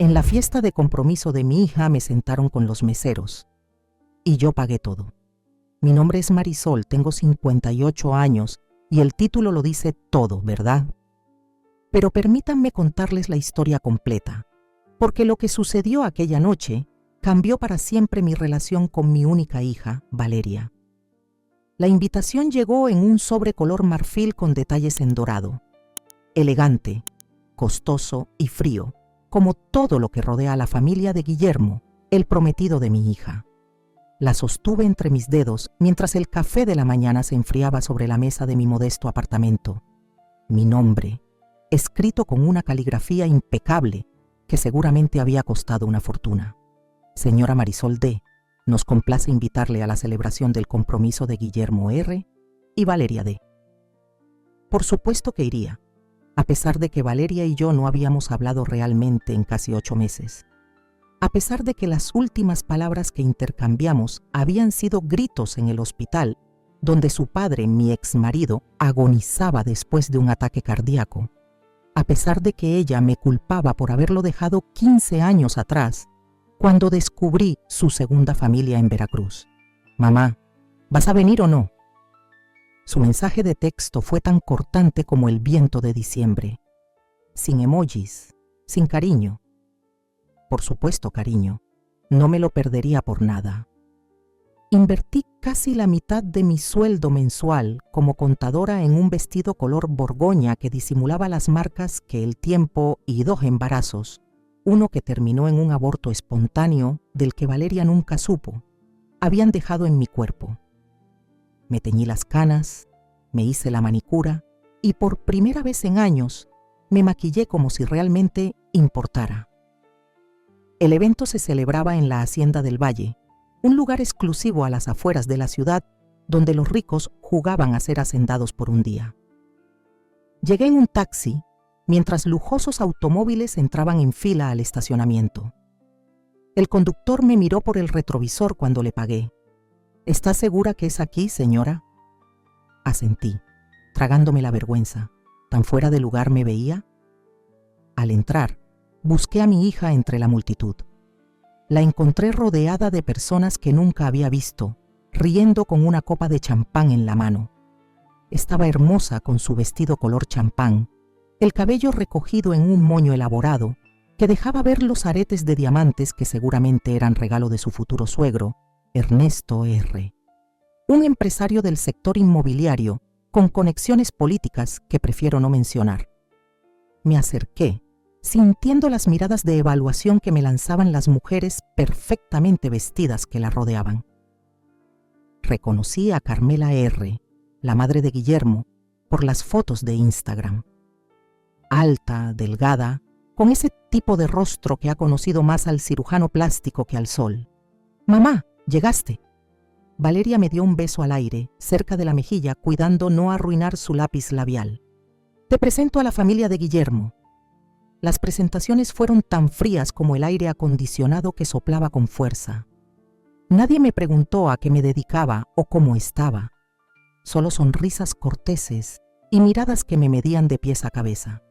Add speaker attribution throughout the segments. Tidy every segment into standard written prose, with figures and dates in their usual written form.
Speaker 1: En la fiesta de compromiso de mi hija me sentaron con los meseros y yo pagué todo. Mi nombre es Marisol, tengo 58 años y el título lo dice todo, ¿verdad? Pero permítanme contarles la historia completa, porque lo que sucedió aquella noche cambió para siempre mi relación con mi única hija, Valeria. La invitación llegó en un sobre color marfil con detalles en dorado. Elegante, costoso y frío, como todo lo que rodea a la familia de Guillermo, el prometido de mi hija. La sostuve entre mis dedos mientras el café de la mañana se enfriaba sobre la mesa de mi modesto apartamento. Mi nombre, escrito con una caligrafía impecable que seguramente había costado una fortuna. Señora Marisol D., nos complace invitarle a la celebración del compromiso de Guillermo R. y Valeria D. Por supuesto que iría, a pesar de que Valeria y yo no habíamos hablado realmente en casi 8 meses. A pesar de que las últimas palabras que intercambiamos habían sido gritos en el hospital, donde su padre, mi exmarido, agonizaba después de un ataque cardíaco. A pesar de que ella me culpaba por haberlo dejado 15 años atrás, cuando descubrí su segunda familia en Veracruz. Mamá, ¿vas a venir o no? Su mensaje de texto fue tan cortante como el viento de diciembre, sin emojis, sin cariño. Por supuesto, cariño, no me lo perdería por nada. Invertí casi la mitad de mi sueldo mensual como contadora en un vestido color borgoña que disimulaba las marcas que el tiempo y 2 embarazos, uno que terminó en un aborto espontáneo del que Valeria nunca supo, habían dejado en mi cuerpo. Me teñí las canas, me hice la manicura y por primera vez en años me maquillé como si realmente importara. El evento se celebraba en la Hacienda del Valle, un lugar exclusivo a las afueras de la ciudad donde los ricos jugaban a ser hacendados por un día. Llegué en un taxi mientras lujosos automóviles entraban en fila al estacionamiento. El conductor me miró por el retrovisor cuando le pagué. ¿Está segura que es aquí, señora? Asentí, tragándome la vergüenza. ¿Tan fuera de lugar me veía? Al entrar, busqué a mi hija entre la multitud. La encontré rodeada de personas que nunca había visto, riendo con una copa de champán en la mano. Estaba hermosa con su vestido color champán, el cabello recogido en un moño elaborado que dejaba ver los aretes de diamantes que seguramente eran regalo de su futuro suegro, Ernesto R., un empresario del sector inmobiliario con conexiones políticas que prefiero no mencionar. Me acerqué, sintiendo las miradas de evaluación que me lanzaban las mujeres perfectamente vestidas que la rodeaban. Reconocí a Carmela R., la madre de Guillermo, por las fotos de Instagram. Alta, delgada, con ese tipo de rostro que ha conocido más al cirujano plástico que al sol. «Mamá, llegaste». Valeria me dio un beso al aire, cerca de la mejilla, cuidando no arruinar su lápiz labial. «Te presento a la familia de Guillermo». Las presentaciones fueron tan frías como el aire acondicionado que soplaba con fuerza. Nadie me preguntó a qué me dedicaba o cómo estaba. Solo sonrisas corteses y miradas que me medían de pies a cabeza.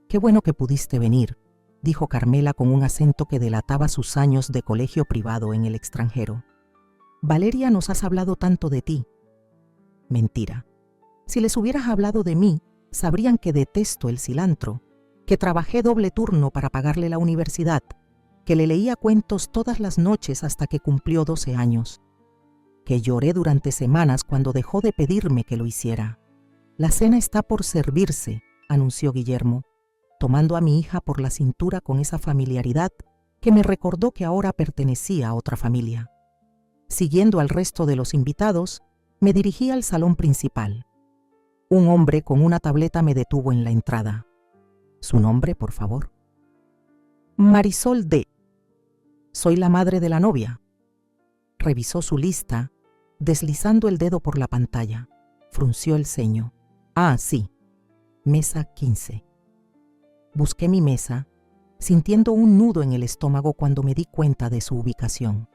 Speaker 1: «Qué bueno que pudiste venir», dijo Carmela con un acento que delataba sus años de colegio privado en el extranjero. «Valeria, nos has hablado tanto de ti». Mentira. Si les hubieras hablado de mí, sabrían que detesto el cilantro, que trabajé doble turno para pagarle la universidad, que le leía cuentos todas las noches hasta que cumplió 12 años, que lloré durante semanas cuando dejó de pedirme que lo hiciera. «La cena está por servirse», anunció Guillermo, tomando a mi hija por la cintura con esa familiaridad que me recordó que ahora pertenecía a otra familia. Siguiendo al resto de los invitados, me dirigí al salón principal. Un hombre con una tableta me detuvo en la entrada. «¿Su nombre, por favor?» «Marisol D. Soy la madre de la novia». Revisó su lista, deslizando el dedo por la pantalla. Frunció el ceño. «Ah, sí. Mesa 15». Busqué mi mesa, sintiendo un nudo en el estómago cuando me di cuenta de su ubicación.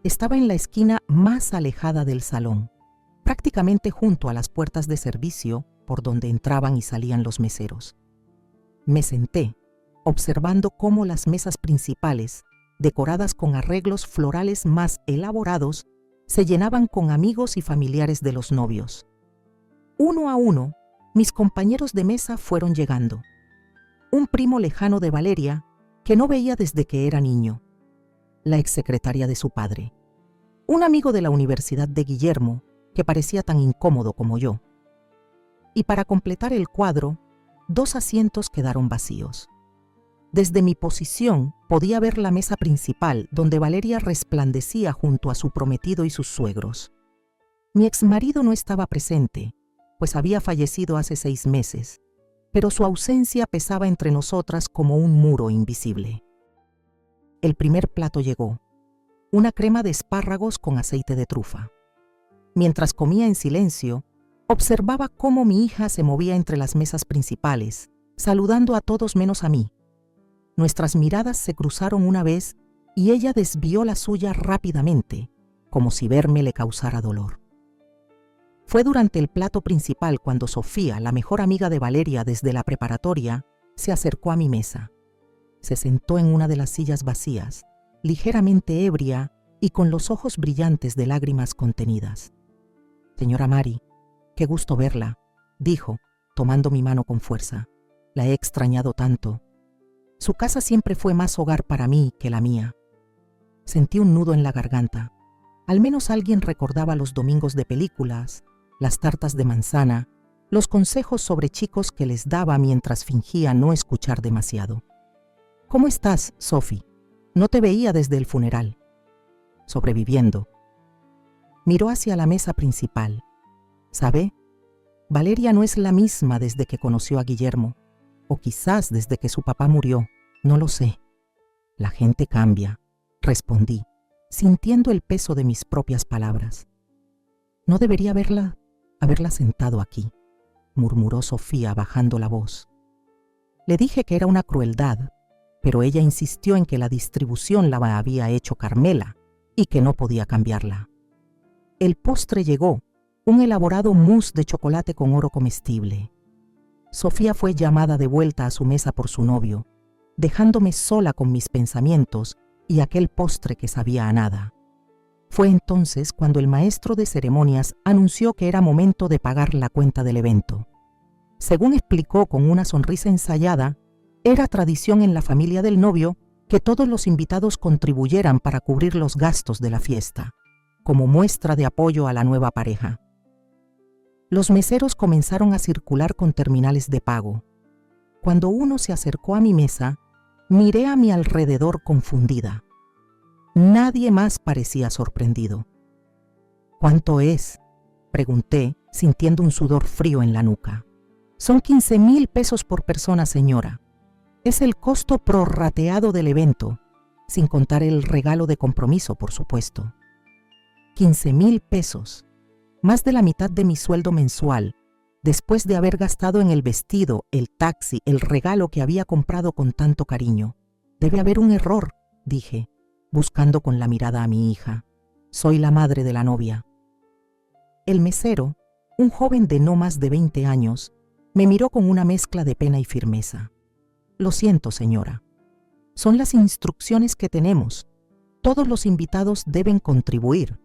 Speaker 1: Estaba en la esquina más alejada del salón, prácticamente junto a las puertas de servicio por donde entraban y salían los meseros. Me senté, observando cómo las mesas principales, decoradas con arreglos florales más elaborados, se llenaban con amigos y familiares de los novios. Uno a uno, mis compañeros de mesa fueron llegando. Un primo lejano de Valeria, que no veía desde que era niño. La exsecretaria de su padre. Un amigo de la universidad de Guillermo, que parecía tan incómodo como yo. Y para completar el cuadro, 2 asientos quedaron vacíos. Desde mi posición podía ver la mesa principal donde Valeria resplandecía junto a su prometido y sus suegros. Mi exmarido no estaba presente, pues había fallecido hace 6 meses, pero su ausencia pesaba entre nosotras como un muro invisible. El primer plato llegó, una crema de espárragos con aceite de trufa. Mientras comía en silencio, observaba cómo mi hija se movía entre las mesas principales, saludando a todos menos a mí. Nuestras miradas se cruzaron una vez y ella desvió la suya rápidamente, como si verme le causara dolor. Fue durante el plato principal cuando Sofía, la mejor amiga de Valeria desde la preparatoria, se acercó a mi mesa. Se sentó en una de las sillas vacías, ligeramente ebria y con los ojos brillantes de lágrimas contenidas. «Señora Mari, qué gusto verla», dijo, tomando mi mano con fuerza. «La he extrañado tanto. Su casa siempre fue más hogar para mí que la mía». Sentí un nudo en la garganta. Al menos alguien recordaba los domingos de películas, las tartas de manzana, los consejos sobre chicos que les daba mientras fingía no escuchar demasiado. «¿Cómo estás, Sophie? No te veía desde el funeral». «Sobreviviendo». Miró hacia la mesa principal. «¿Sabe? Valeria no es la misma desde que conoció a Guillermo. O quizás desde que su papá murió, no lo sé». «La gente cambia», respondí, sintiendo el peso de mis propias palabras. «No debería haberla sentado aquí», murmuró Sofía bajando la voz. Le dije que era una crueldad, pero ella insistió en que la distribución la había hecho Carmela y que no podía cambiarla. El postre llegó, un elaborado mousse de chocolate con oro comestible. Sofía fue llamada de vuelta a su mesa por su novio, dejándome sola con mis pensamientos y aquel postre que sabía a nada. Fue entonces cuando el maestro de ceremonias anunció que era momento de pagar la cuenta del evento. Según explicó con una sonrisa ensayada, era tradición en la familia del novio que todos los invitados contribuyeran para cubrir los gastos de la fiesta, como muestra de apoyo a la nueva pareja. Los meseros comenzaron a circular con terminales de pago. Cuando uno se acercó a mi mesa, miré a mi alrededor confundida. Nadie más parecía sorprendido. «¿Cuánto es?», pregunté, sintiendo un sudor frío en la nuca. «Son 15,000 pesos por persona, señora. Es el costo prorrateado del evento, sin contar el regalo de compromiso, por supuesto». 15,000 pesos, más de la mitad de mi sueldo mensual, después de haber gastado en el vestido, el taxi, el regalo que había comprado con tanto cariño. «Debe haber un error», dije, buscando con la mirada a mi hija. «Soy la madre de la novia». El mesero, un joven de no más de 20 años, me miró con una mezcla de pena y firmeza. «Lo siento, señora. Son las instrucciones que tenemos. Todos los invitados deben contribuir».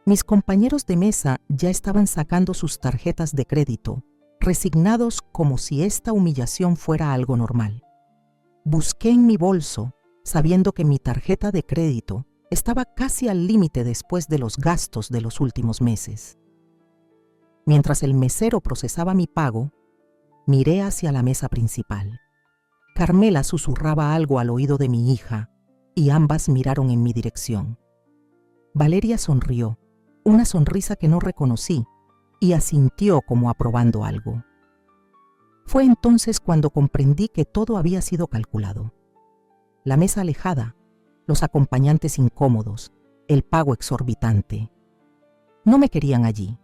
Speaker 1: Mis compañeros de mesa ya estaban sacando sus tarjetas de crédito, resignados como si esta humillación fuera algo normal. Busqué en mi bolso, sabiendo que mi tarjeta de crédito estaba casi al límite después de los gastos de los últimos meses. Mientras el mesero procesaba mi pago, miré hacia la mesa principal. Carmela susurraba algo al oído de mi hija y ambas miraron en mi dirección. Valeria sonrió, una sonrisa que no reconocí, y asintió como aprobando algo. Fue entonces cuando comprendí que todo había sido calculado. La mesa alejada, los acompañantes incómodos, el pago exorbitante. No me querían allí.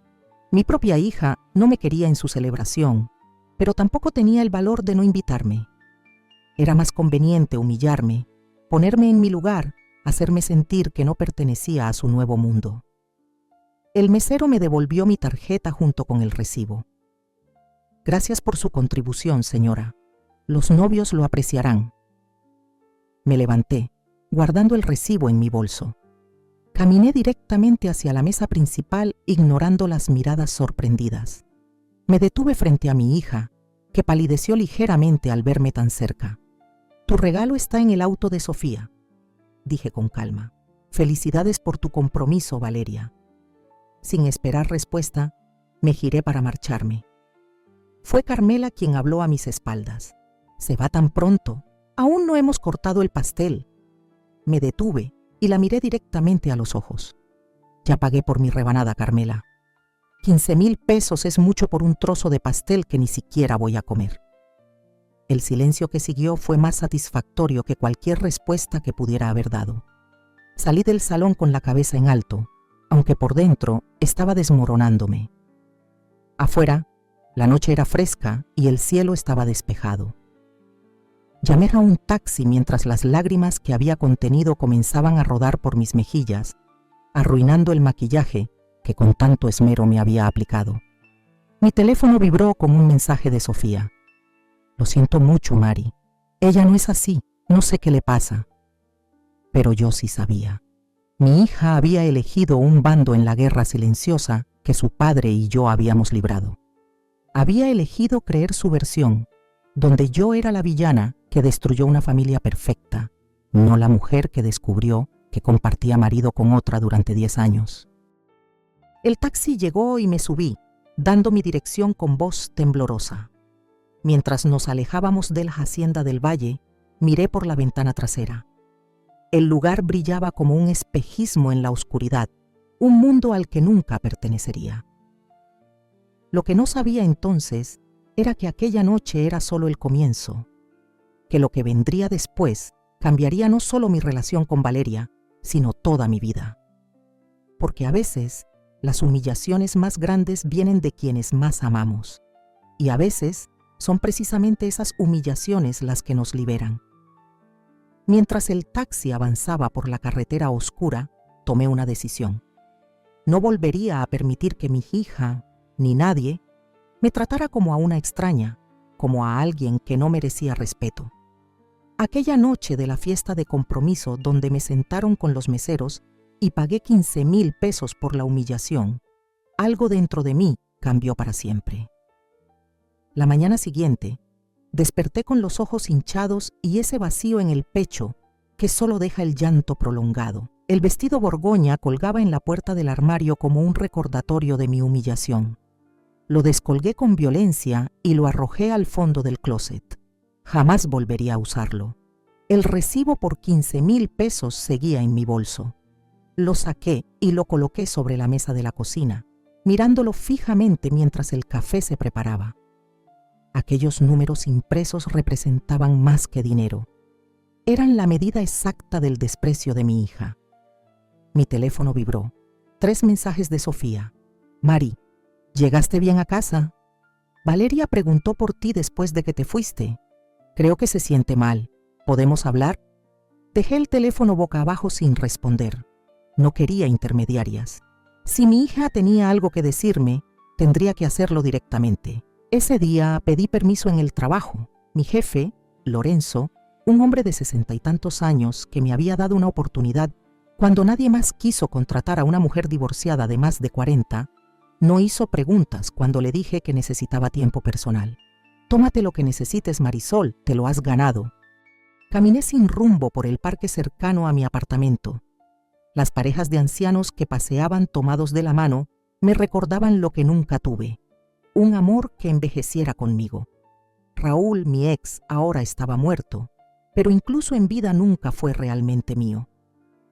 Speaker 1: Mi propia hija no me quería en su celebración, pero tampoco tenía el valor de no invitarme. Era más conveniente humillarme, ponerme en mi lugar, hacerme sentir que no pertenecía a su nuevo mundo. El mesero me devolvió mi tarjeta junto con el recibo. «Gracias por su contribución, señora. Los novios lo apreciarán. Me levanté, guardando el recibo en mi bolso. Caminé directamente hacia la mesa principal, ignorando las miradas sorprendidas. Me detuve frente a mi hija, que palideció ligeramente al verme tan cerca. «Tu regalo está en el auto de Sofía», dije con calma. «Felicidades por tu compromiso, Valeria». Sin esperar respuesta, me giré para marcharme. Fue Carmela quien habló a mis espaldas. «¿Se va tan pronto? Aún no hemos cortado el pastel». Me detuve y la miré directamente a los ojos. «Ya pagué por mi rebanada, Carmela. 15,000 pesos es mucho por un trozo de pastel que ni siquiera voy a comer». El silencio que siguió fue más satisfactorio que cualquier respuesta que pudiera haber dado. Salí del salón con la cabeza en alto, aunque por dentro estaba desmoronándome. Afuera, la noche era fresca y el cielo estaba despejado. Llamé a un taxi mientras las lágrimas que había contenido comenzaban a rodar por mis mejillas, arruinando el maquillaje que con tanto esmero me había aplicado. Mi teléfono vibró con un mensaje de Sofía. «Lo siento mucho, Mari. Ella no es así, no sé qué le pasa». Pero yo sí sabía. Mi hija había elegido un bando en la guerra silenciosa que su padre y yo habíamos librado. Había elegido creer su versión, donde yo era la villana que destruyó una familia perfecta, no la mujer que descubrió que compartía marido con otra durante 10 años. El taxi llegó y me subí, dando mi dirección con voz temblorosa. Mientras nos alejábamos de la hacienda del valle, miré por la ventana trasera. El lugar brillaba como un espejismo en la oscuridad, un mundo al que nunca pertenecería. Lo que no sabía entonces era que aquella noche era solo el comienzo, que lo que vendría después cambiaría no solo mi relación con Valeria, sino toda mi vida. Porque a veces las humillaciones más grandes vienen de quienes más amamos, y a veces son precisamente esas humillaciones las que nos liberan. Mientras el taxi avanzaba por la carretera oscura, tomé una decisión. No volvería a permitir que mi hija, ni nadie, me tratara como a una extraña, como a alguien que no merecía respeto. Aquella noche de la fiesta de compromiso donde me sentaron con los meseros y pagué 15,000 pesos por la humillación, algo dentro de mí cambió para siempre. La mañana siguiente, desperté con los ojos hinchados y ese vacío en el pecho que solo deja el llanto prolongado. El vestido borgoña colgaba en la puerta del armario como un recordatorio de mi humillación. Lo descolgué con violencia y lo arrojé al fondo del closet. Jamás volvería a usarlo. El recibo por 15,000 pesos seguía en mi bolso. Lo saqué y lo coloqué sobre la mesa de la cocina, mirándolo fijamente mientras el café se preparaba. Aquellos números impresos representaban más que dinero. Eran la medida exacta del desprecio de mi hija. Mi teléfono vibró. 3 mensajes de Sofía. «Mari, ¿llegaste bien a casa? Valeria preguntó por ti después de que te fuiste. Creo que se siente mal. ¿Podemos hablar?» Dejé el teléfono boca abajo sin responder. No quería intermediarias. Si mi hija tenía algo que decirme, tendría que hacerlo directamente. Ese día pedí permiso en el trabajo. Mi jefe, Lorenzo, un hombre de 60 y tantos años que me había dado una oportunidad cuando nadie más quiso contratar a una mujer divorciada de más de 40, no hizo preguntas cuando le dije que necesitaba tiempo personal. «Tómate lo que necesites, Marisol, te lo has ganado». Caminé sin rumbo por el parque cercano a mi apartamento. Las parejas de ancianos que paseaban tomados de la mano me recordaban lo que nunca tuve, un amor que envejeciera conmigo. Raúl, mi ex, ahora estaba muerto, pero incluso en vida nunca fue realmente mío.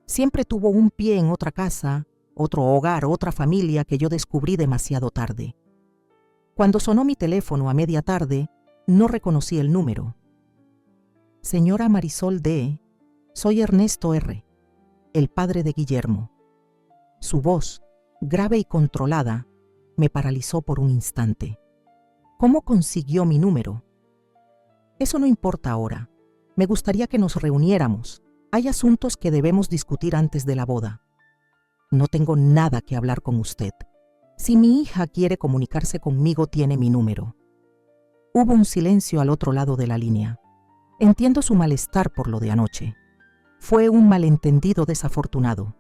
Speaker 1: Siempre tuvo un pie en otra casa, otro hogar, otra familia que yo descubrí demasiado tarde. Cuando sonó mi teléfono a media tarde, no reconocí el número. «Señora Marisol D., soy Ernesto R., el padre de Guillermo». Su voz, grave y controlada, me paralizó por un instante. ¿Cómo consiguió mi número? Eso no importa ahora. Me gustaría que nos reuniéramos. Hay asuntos que debemos discutir antes de la boda. No tengo nada que hablar con usted. Si mi hija quiere comunicarse conmigo, tiene mi número. Hubo un silencio al otro lado de la línea. Entiendo su malestar por lo de anoche. Fue un malentendido desafortunado.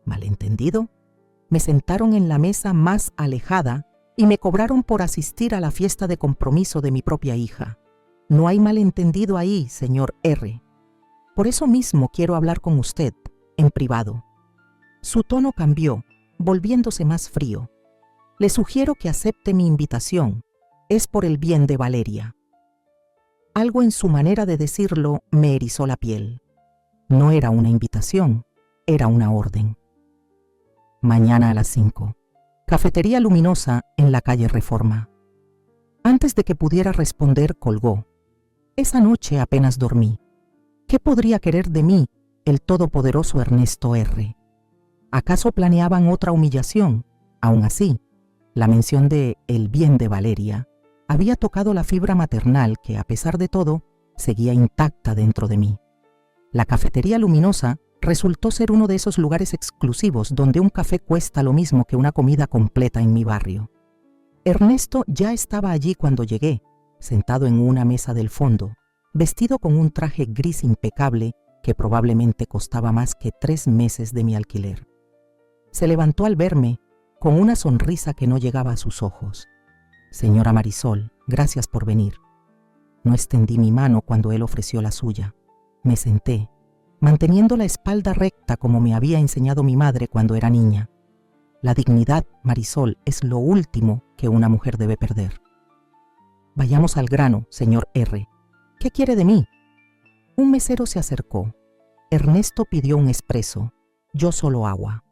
Speaker 1: ¿Malentendido? Me sentaron en la mesa más alejada y me cobraron por asistir a la fiesta de compromiso de mi propia hija. No hay malentendido ahí, señor R. Por eso mismo quiero hablar con usted, en privado. Su tono cambió, volviéndose más frío. Le sugiero que acepte mi invitación. Es por el bien de Valeria. Algo en su manera de decirlo me erizó la piel. No era una invitación, era una orden. Mañana a las 5. Cafetería Luminosa en la calle Reforma. Antes de que pudiera responder, colgó. Esa noche apenas dormí. ¿Qué podría querer de mí el todopoderoso Ernesto R? ¿Acaso planeaban otra humillación? Aún así, la mención de el bien de Valeria había tocado la fibra maternal que, a pesar de todo, seguía intacta dentro de mí. La Cafetería Luminosa resultó ser uno de esos lugares exclusivos donde un café cuesta lo mismo que una comida completa en mi barrio. Ernesto ya estaba allí cuando llegué, sentado en una mesa del fondo, vestido con un traje gris impecable que probablemente costaba más que 3 meses de mi alquiler. Se levantó al verme, con una sonrisa que no llegaba a sus ojos. Señora Marisol, gracias por venir. No extendí mi mano cuando él ofreció la suya. Me senté, manteniendo la espalda recta como me había enseñado mi madre cuando era niña. La dignidad, Marisol, es lo último que una mujer debe perder. Vayamos al grano, señor R. ¿Qué quiere de mí? Un mesero se acercó. Ernesto pidió un expreso, yo solo agua.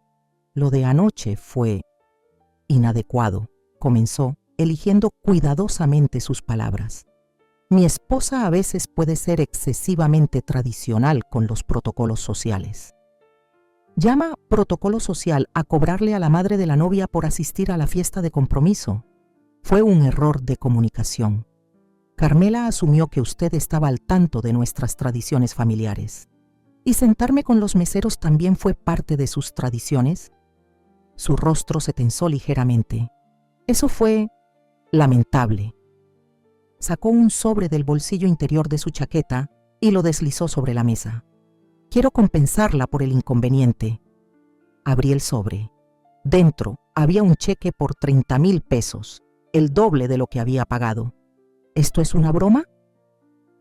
Speaker 1: Lo de anoche fue inadecuado, comenzó, eligiendo cuidadosamente sus palabras. Mi esposa a veces puede ser excesivamente tradicional con los protocolos sociales. Llama protocolo social a cobrarle a la madre de la novia por asistir a la fiesta de compromiso. Fue un error de comunicación. Carmela asumió que usted estaba al tanto de nuestras tradiciones familiares. ¿Y sentarme con los meseros también fue parte de sus tradiciones? Su rostro se tensó ligeramente. Eso fue lamentable. Sacó un sobre del bolsillo interior de su chaqueta y lo deslizó sobre la mesa. Quiero compensarla por el inconveniente. Abrí el sobre. Dentro había un cheque por 30,000 pesos, el doble de lo que había pagado. ¿Esto es una broma?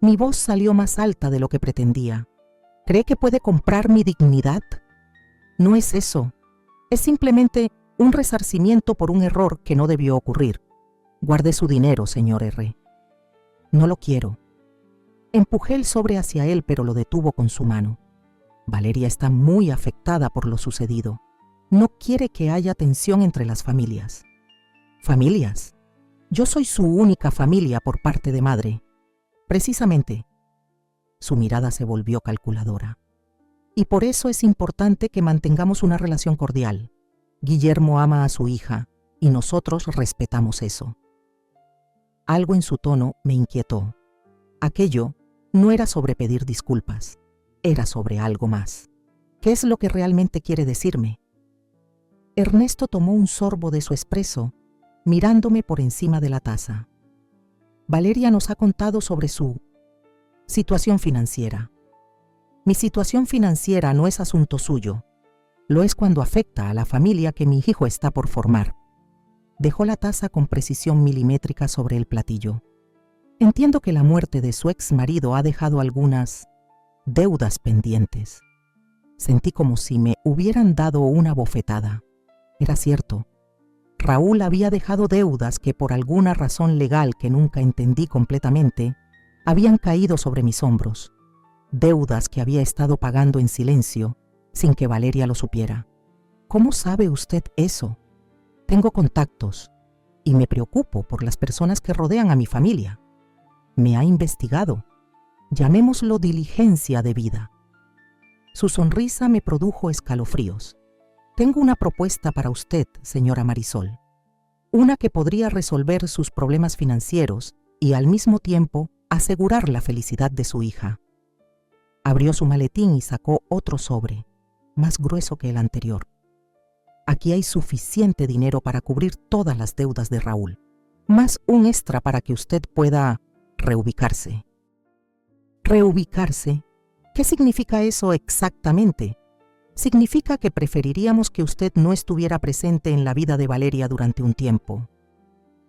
Speaker 1: Mi voz salió más alta de lo que pretendía. ¿Cree que puede comprar mi dignidad? No es eso. Es simplemente un resarcimiento por un error que no debió ocurrir. Guarde su dinero, señor R. No lo quiero. Empujé el sobre hacia él, pero lo detuvo con su mano. Valeria está muy afectada por lo sucedido. No quiere que haya tensión entre las familias. ¿Familias? Yo soy su única familia por parte de madre. Precisamente. Su mirada se volvió calculadora. Y por eso es importante que mantengamos una relación cordial. Guillermo ama a su hija y nosotros respetamos eso. Algo en su tono me inquietó. Aquello no era sobre pedir disculpas, era sobre algo más. ¿Qué es lo que realmente quiere decirme? Ernesto tomó un sorbo de su expreso, mirándome por encima de la taza. Valeria nos ha contado sobre su situación financiera. Mi situación financiera no es asunto suyo. Lo es cuando afecta a la familia que mi hijo está por formar. Dejó la taza con precisión milimétrica sobre el platillo. Entiendo que la muerte de su ex marido ha dejado algunas deudas pendientes. Sentí como si me hubieran dado una bofetada. Era cierto. Raúl había dejado deudas que por alguna razón legal que nunca entendí completamente, habían caído sobre mis hombros. Deudas que había estado pagando en silencio, sin que Valeria lo supiera. ¿Cómo sabe usted eso? Tengo contactos y me preocupo por las personas que rodean a mi familia. Me ha investigado. Llamémoslo diligencia debida. Su sonrisa me produjo escalofríos. Tengo una propuesta para usted, señora Marisol. Una que podría resolver sus problemas financieros y al mismo tiempo asegurar la felicidad de su hija. Abrió su maletín y sacó otro sobre, más grueso que el anterior. Aquí hay suficiente dinero para cubrir todas las deudas de Raúl. más un extra para que usted pueda reubicarse. ¿Reubicarse? ¿Qué significa eso exactamente? Significa que preferiríamos que usted no estuviera presente en la vida de Valeria durante un tiempo.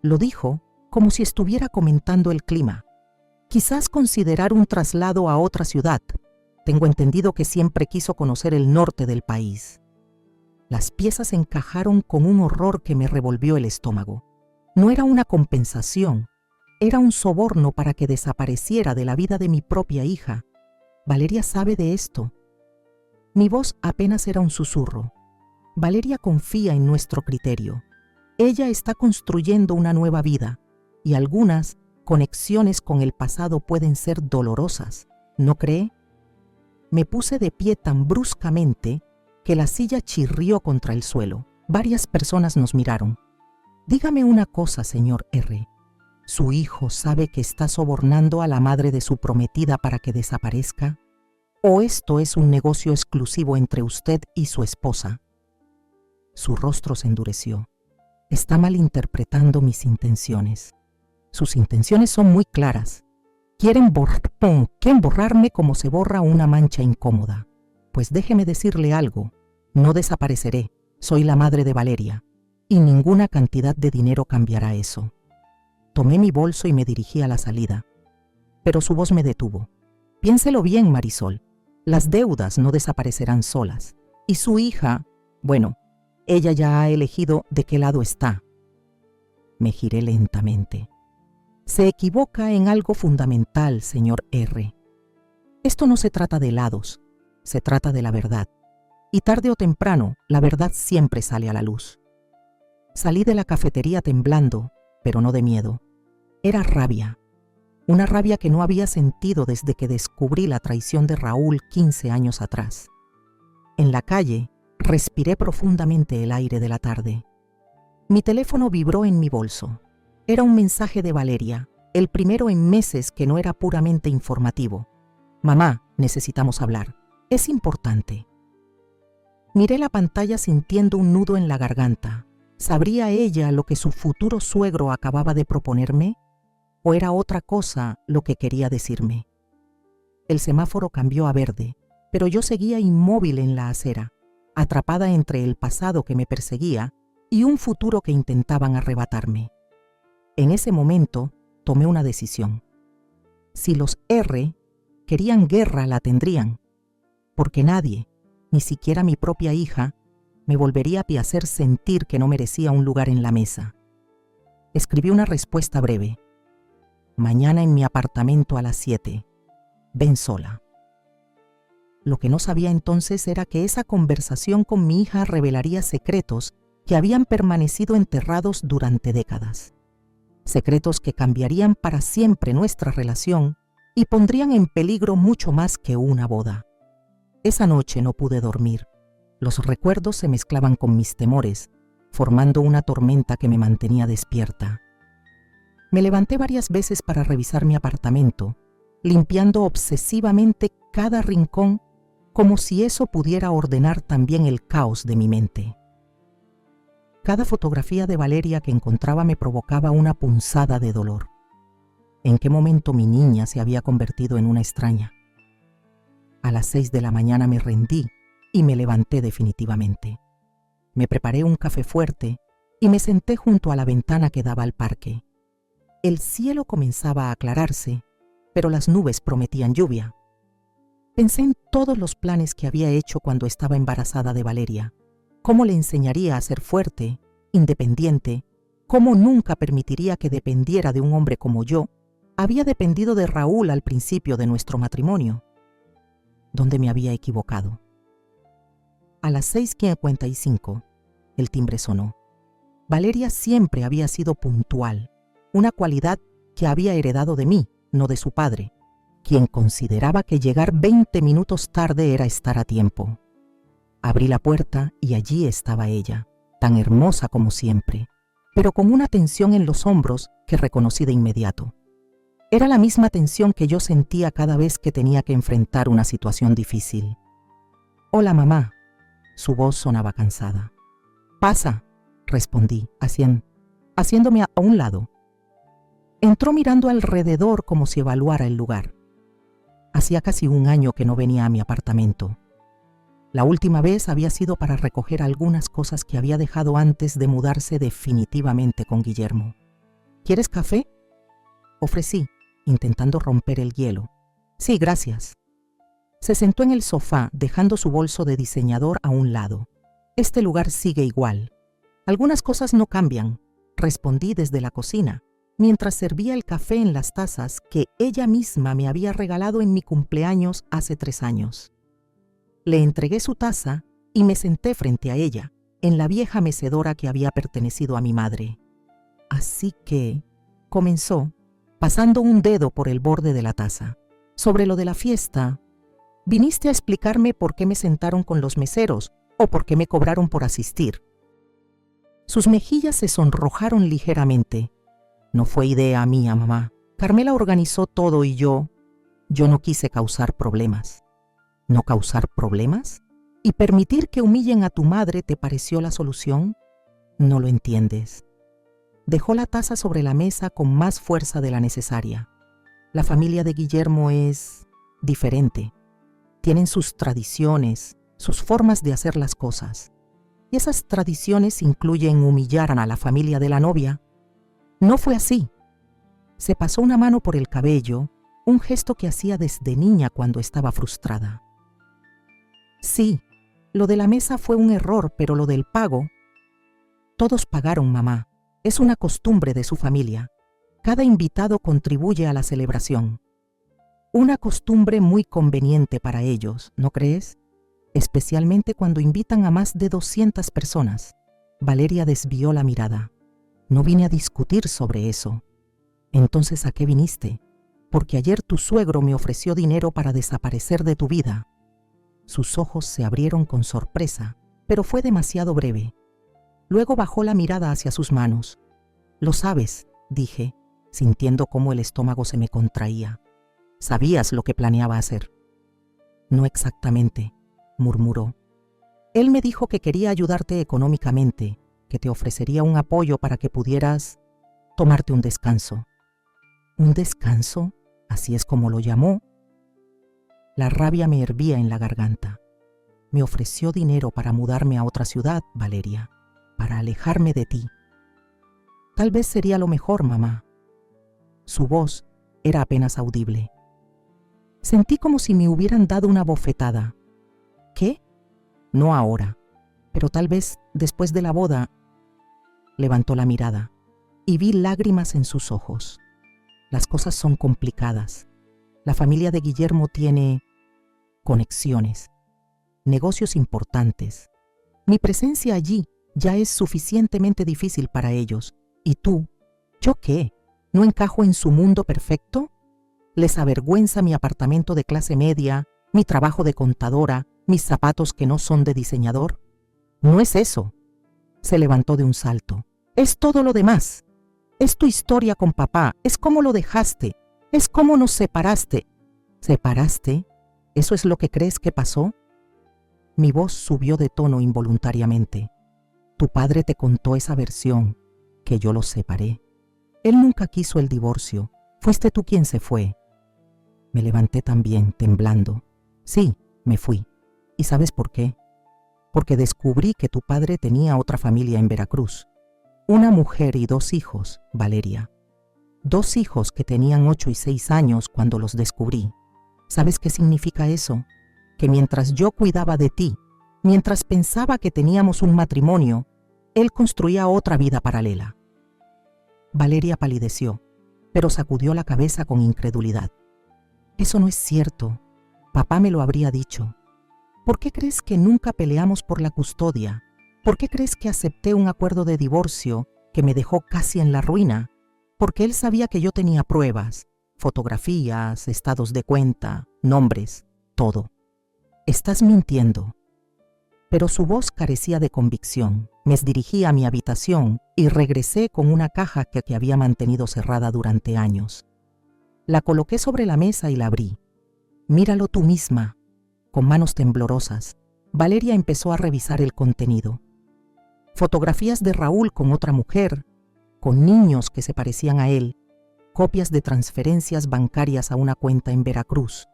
Speaker 1: Lo dijo como si estuviera comentando el clima. Quizás considerar un traslado a otra ciudad. Tengo entendido que siempre quiso conocer el norte del país. Las piezas encajaron con un horror que me revolvió el estómago. No era una compensación, era un soborno para que desapareciera de la vida de mi propia hija. Valeria sabe de esto. Mi voz apenas era un susurro. Valeria confía en nuestro criterio. Ella está construyendo una nueva vida y algunas conexiones con el pasado pueden ser dolorosas, ¿no cree? Me puse de pie tan bruscamente que la silla chirrió contra el suelo. Varias personas nos miraron. Dígame una cosa, señor R. ¿Su hijo sabe que está sobornando a la madre de su prometida para que desaparezca? ¿O esto es un negocio exclusivo entre usted y su esposa? Su rostro se endureció. Está malinterpretando mis intenciones. Sus intenciones son muy claras. Quieren borrarme como se borra una mancha incómoda. Pues déjeme decirle algo. No desapareceré. Soy la madre de Valeria. Y ninguna cantidad de dinero cambiará eso. Tomé mi bolso y me dirigí a la salida. Pero su voz me detuvo. Piénselo bien, Marisol. Las deudas no desaparecerán solas. Y su hija, bueno, ella ya ha elegido de qué lado está. Me giré lentamente. Se equivoca en algo fundamental, señor R. Esto no se trata de lados, se trata de la verdad. Y tarde o temprano, la verdad siempre sale a la luz. Salí de la cafetería temblando, pero no de miedo. Era rabia. Una rabia que no había sentido desde que descubrí la traición de Raúl 15 años atrás. En la calle, respiré profundamente el aire de la tarde. Mi teléfono vibró en mi bolso. Era un mensaje de Valeria, el primero en meses que no era puramente informativo. Mamá, necesitamos hablar. Es importante. Miré la pantalla sintiendo un nudo en la garganta. ¿Sabría ella lo que su futuro suegro acababa de proponerme? ¿O era otra cosa lo que quería decirme? El semáforo cambió a verde, pero yo seguía inmóvil en la acera, atrapada entre el pasado que me perseguía y un futuro que intentaban arrebatarme. En ese momento tomé una decisión. Si los R querían guerra, la tendrían, porque nadie, ni siquiera mi propia hija, me volvería a hacer sentir que no merecía un lugar en la mesa. Escribí una respuesta breve. Mañana en mi apartamento a las 7. Ven sola. Lo que no sabía entonces era que esa conversación con mi hija revelaría secretos que habían permanecido enterrados durante décadas. Secretos que cambiarían para siempre nuestra relación y pondrían en peligro mucho más que una boda. Esa noche no pude dormir. Los recuerdos se mezclaban con mis temores, formando una tormenta que me mantenía despierta. Me levanté varias veces para revisar mi apartamento, limpiando obsesivamente cada rincón como si eso pudiera ordenar también el caos de mi mente. Cada fotografía de Valeria que encontraba me provocaba una punzada de dolor. ¿En qué momento mi niña se había convertido en una extraña? A las 6 de la mañana me rendí y me levanté definitivamente. Me preparé un café fuerte y me senté junto a la ventana que daba al parque. El cielo comenzaba a aclararse, pero las nubes prometían lluvia. Pensé en todos los planes que había hecho cuando estaba embarazada de Valeria. Cómo le enseñaría a ser fuerte, independiente, cómo nunca permitiría que dependiera de un hombre como yo. Había dependido de Raúl al principio de nuestro matrimonio. ¿Dónde me había equivocado? A las 6:55, el timbre sonó. Valeria siempre había sido puntual, una cualidad que había heredado de mí, no de su padre, quien consideraba que llegar 20 minutos tarde era estar a tiempo. Abrí la puerta y allí estaba ella, tan hermosa como siempre, pero con una tensión en los hombros que reconocí de inmediato. Era la misma tensión que yo sentía cada vez que tenía que enfrentar una situación difícil. «Hola, mamá». Su voz sonaba cansada. «Pasa», respondí, haciéndome a un lado. Entró mirando alrededor como si evaluara el lugar. Hacía casi un año que no venía a mi apartamento. La última vez había sido para recoger algunas cosas que había dejado antes de mudarse definitivamente con Guillermo. ¿Quieres café?, ofrecí, intentando romper el hielo. Sí, gracias. Se sentó en el sofá, dejando su bolso de diseñador a un lado. Este lugar sigue igual. Algunas cosas no cambian, respondí desde la cocina, mientras servía el café en las tazas que ella misma me había regalado en mi cumpleaños hace 3 años. Le entregué su taza y me senté frente a ella, en la vieja mecedora que había pertenecido a mi madre. Así que, comenzó, pasando un dedo por el borde de la taza. Sobre lo de la fiesta, ¿viniste a explicarme por qué me sentaron con los meseros o por qué me cobraron por asistir? Sus mejillas se sonrojaron ligeramente. No fue idea mía, mamá. Carmela organizó todo y yo no quise causar problemas. ¿No causar problemas? ¿Y permitir que humillen a tu madre te pareció la solución? No lo entiendes. Dejó la taza sobre la mesa con más fuerza de la necesaria. La familia de Guillermo es diferente. Tienen sus tradiciones, sus formas de hacer las cosas. Y esas tradiciones incluyen humillar a la familia de la novia. No fue así. Se pasó una mano por el cabello, un gesto que hacía desde niña cuando estaba frustrada. Sí, lo de la mesa fue un error, pero lo del pago... Todos pagaron, mamá. Es una costumbre de su familia. Cada invitado contribuye a la celebración. Una costumbre muy conveniente para ellos, ¿no crees? Especialmente cuando invitan a más de 200 personas. Valeria desvió la mirada. No vine a discutir sobre eso. Entonces, ¿a qué viniste? Porque ayer tu suegro me ofreció dinero para desaparecer de tu vida. Sus ojos se abrieron con sorpresa, pero fue demasiado breve. Luego bajó la mirada hacia sus manos. Lo sabes, dije, sintiendo cómo el estómago se me contraía. Sabías lo que planeaba hacer. No exactamente, murmuró. Él me dijo que quería ayudarte económicamente, que te ofrecería un apoyo para que pudieras tomarte un descanso. ¿Un descanso? Así es como lo llamó. La rabia me hervía en la garganta. Me ofreció dinero para mudarme a otra ciudad, Valeria, para alejarme de ti. Tal vez sería lo mejor, mamá. Su voz era apenas audible. Sentí como si me hubieran dado una bofetada. ¿Qué? No ahora, pero tal vez después de la boda. Levantó la mirada y vi lágrimas en sus ojos. Las cosas son complicadas. La familia de Guillermo tiene conexiones, negocios importantes. Mi presencia allí ya es suficientemente difícil para ellos. ¿Y tú? ¿Yo qué? ¿No encajo en su mundo perfecto? ¿Les avergüenza mi apartamento de clase media, mi trabajo de contadora, mis zapatos que no son de diseñador? No es eso. Se levantó de un salto. Es todo lo demás. Es tu historia con papá, es cómo lo dejaste, es cómo nos separaste. ¿Separaste? ¿Eso es lo que crees que pasó? Mi voz subió de tono involuntariamente. Tu padre te contó esa versión, que yo los separé. Él nunca quiso el divorcio, fuiste tú quien se fue. Me levanté también, temblando. Sí, me fui. ¿Y sabes por qué? Porque descubrí que tu padre tenía otra familia en Veracruz. Una mujer y 2 hijos, Valeria. 2 hijos que tenían 8 y 6 años cuando los descubrí. ¿Sabes qué significa eso? Que mientras yo cuidaba de ti, mientras pensaba que teníamos un matrimonio, él construía otra vida paralela. Valeria palideció, pero sacudió la cabeza con incredulidad. Eso no es cierto. Papá me lo habría dicho. ¿Por qué crees que nunca peleamos por la custodia? ¿Por qué crees que acepté un acuerdo de divorcio que me dejó casi en la ruina? Porque él sabía que yo tenía pruebas, fotografías, estados de cuenta, nombres, todo. Estás mintiendo. Pero su voz carecía de convicción. Me dirigí a mi habitación y regresé con una caja que había mantenido cerrada durante años. La coloqué sobre la mesa y la abrí. Míralo tú misma. Con manos temblorosas, Valeria empezó a revisar el contenido. Fotografías de Raúl con otra mujer, con niños que se parecían a él, copias de transferencias bancarias a una cuenta en Veracruz,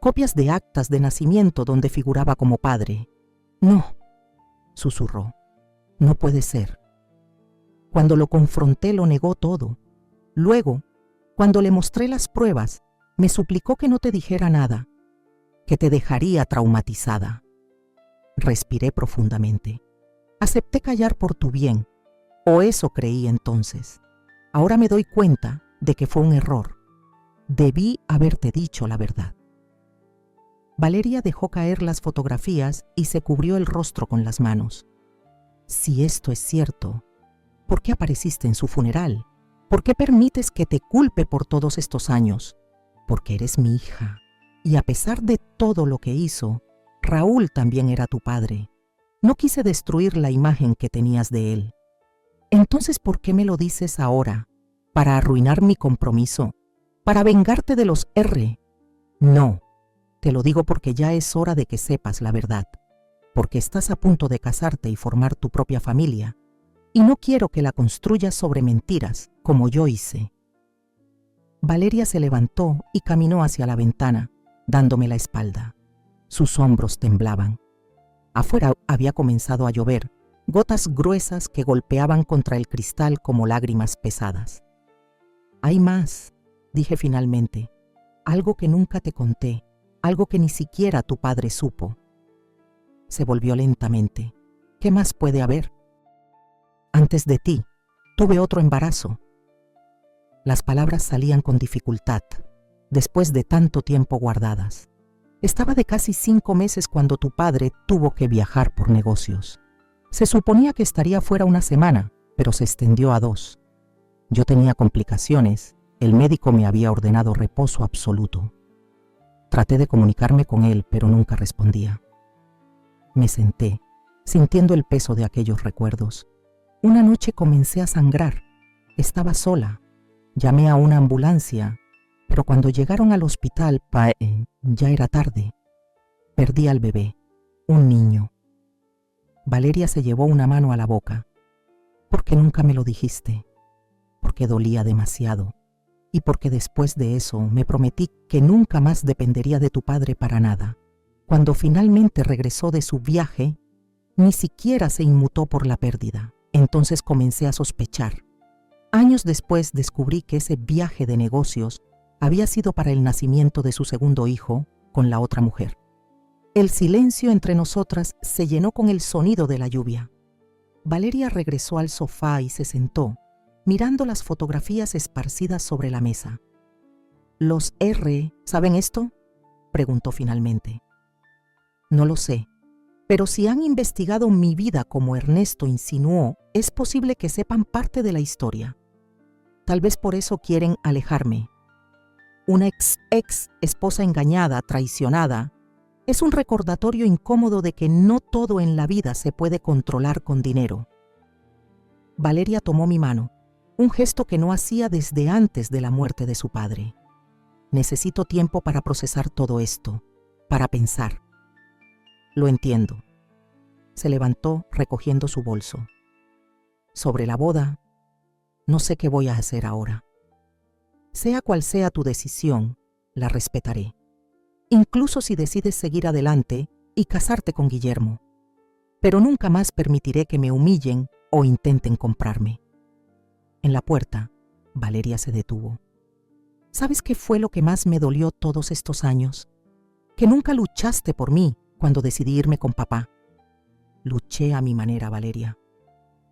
Speaker 1: copias de actas de nacimiento donde figuraba como padre. No, susurró, no puede ser. Cuando lo confronté lo negó todo. Luego, cuando le mostré las pruebas, me suplicó que no te dijera nada, que te dejaría traumatizada. Respiré profundamente. Acepté callar por tu bien, o eso creí entonces. Ahora me doy cuenta de que fue un error. Debí haberte dicho la verdad. Valeria dejó caer las fotografías y se cubrió el rostro con las manos. Si esto es cierto, ¿por qué apareciste en su funeral? ¿Por qué permites que te culpe por todos estos años? Porque eres mi hija. Y a pesar de todo lo que hizo, Raúl también era tu padre. No quise destruir la imagen que tenías de él. Entonces, ¿por qué me lo dices ahora? ¿Para arruinar mi compromiso? ¿Para vengarte de los R? No, te lo digo porque ya es hora de que sepas la verdad. Porque estás a punto de casarte y formar tu propia familia. Y no quiero que la construyas sobre mentiras, como yo hice. Valeria se levantó y caminó hacia la ventana, dándome la espalda. Sus hombros temblaban. Afuera había comenzado a llover, gotas gruesas que golpeaban contra el cristal como lágrimas pesadas. Hay más, dije finalmente, algo que nunca te conté, algo que ni siquiera tu padre supo. Se volvió lentamente. ¿Qué más puede haber? Antes de ti, tuve otro embarazo. Las palabras salían con dificultad, después de tanto tiempo guardadas. Estaba de casi 5 meses cuando tu padre tuvo que viajar por negocios. Se suponía que estaría fuera una semana, pero se extendió a 2. Yo tenía complicaciones, el médico me había ordenado reposo absoluto. Traté de comunicarme con él, pero nunca respondía. Me senté, sintiendo el peso de aquellos recuerdos. Una noche comencé a sangrar. Estaba sola. Llamé a una ambulancia, pero cuando llegaron al hospital, ya era tarde. Perdí al bebé, un niño. Valeria se llevó una mano a la boca. ¿Por qué nunca me lo dijiste? Porque dolía demasiado. Y porque después de eso me prometí que nunca más dependería de tu padre para nada. Cuando finalmente regresó de su viaje, ni siquiera se inmutó por la pérdida. Entonces comencé a sospechar. Años después descubrí que ese viaje de negocios había sido para el nacimiento de su segundo hijo con la otra mujer. El silencio entre nosotras se llenó con el sonido de la lluvia. Valeria regresó al sofá y se sentó, mirando las fotografías esparcidas sobre la mesa. ¿Los R saben esto?, preguntó finalmente. No lo sé, pero si han investigado mi vida como Ernesto insinuó, es posible que sepan parte de la historia. Tal vez por eso quieren alejarme. Una ex esposa engañada, traicionada, es un recordatorio incómodo de que no todo en la vida se puede controlar con dinero. Valeria tomó mi mano, un gesto que no hacía desde antes de la muerte de su padre. Necesito tiempo para procesar todo esto, para pensar. Lo entiendo. Se levantó recogiendo su bolso. Sobre la boda, no sé qué voy a hacer ahora. Sea cual sea tu decisión, la respetaré. Incluso si decides seguir adelante y casarte con Guillermo. Pero nunca más permitiré que me humillen o intenten comprarme. En la puerta, Valeria se detuvo. ¿Sabes qué fue lo que más me dolió todos estos años? Que nunca luchaste por mí cuando decidí irme con papá. Luché a mi manera, Valeria.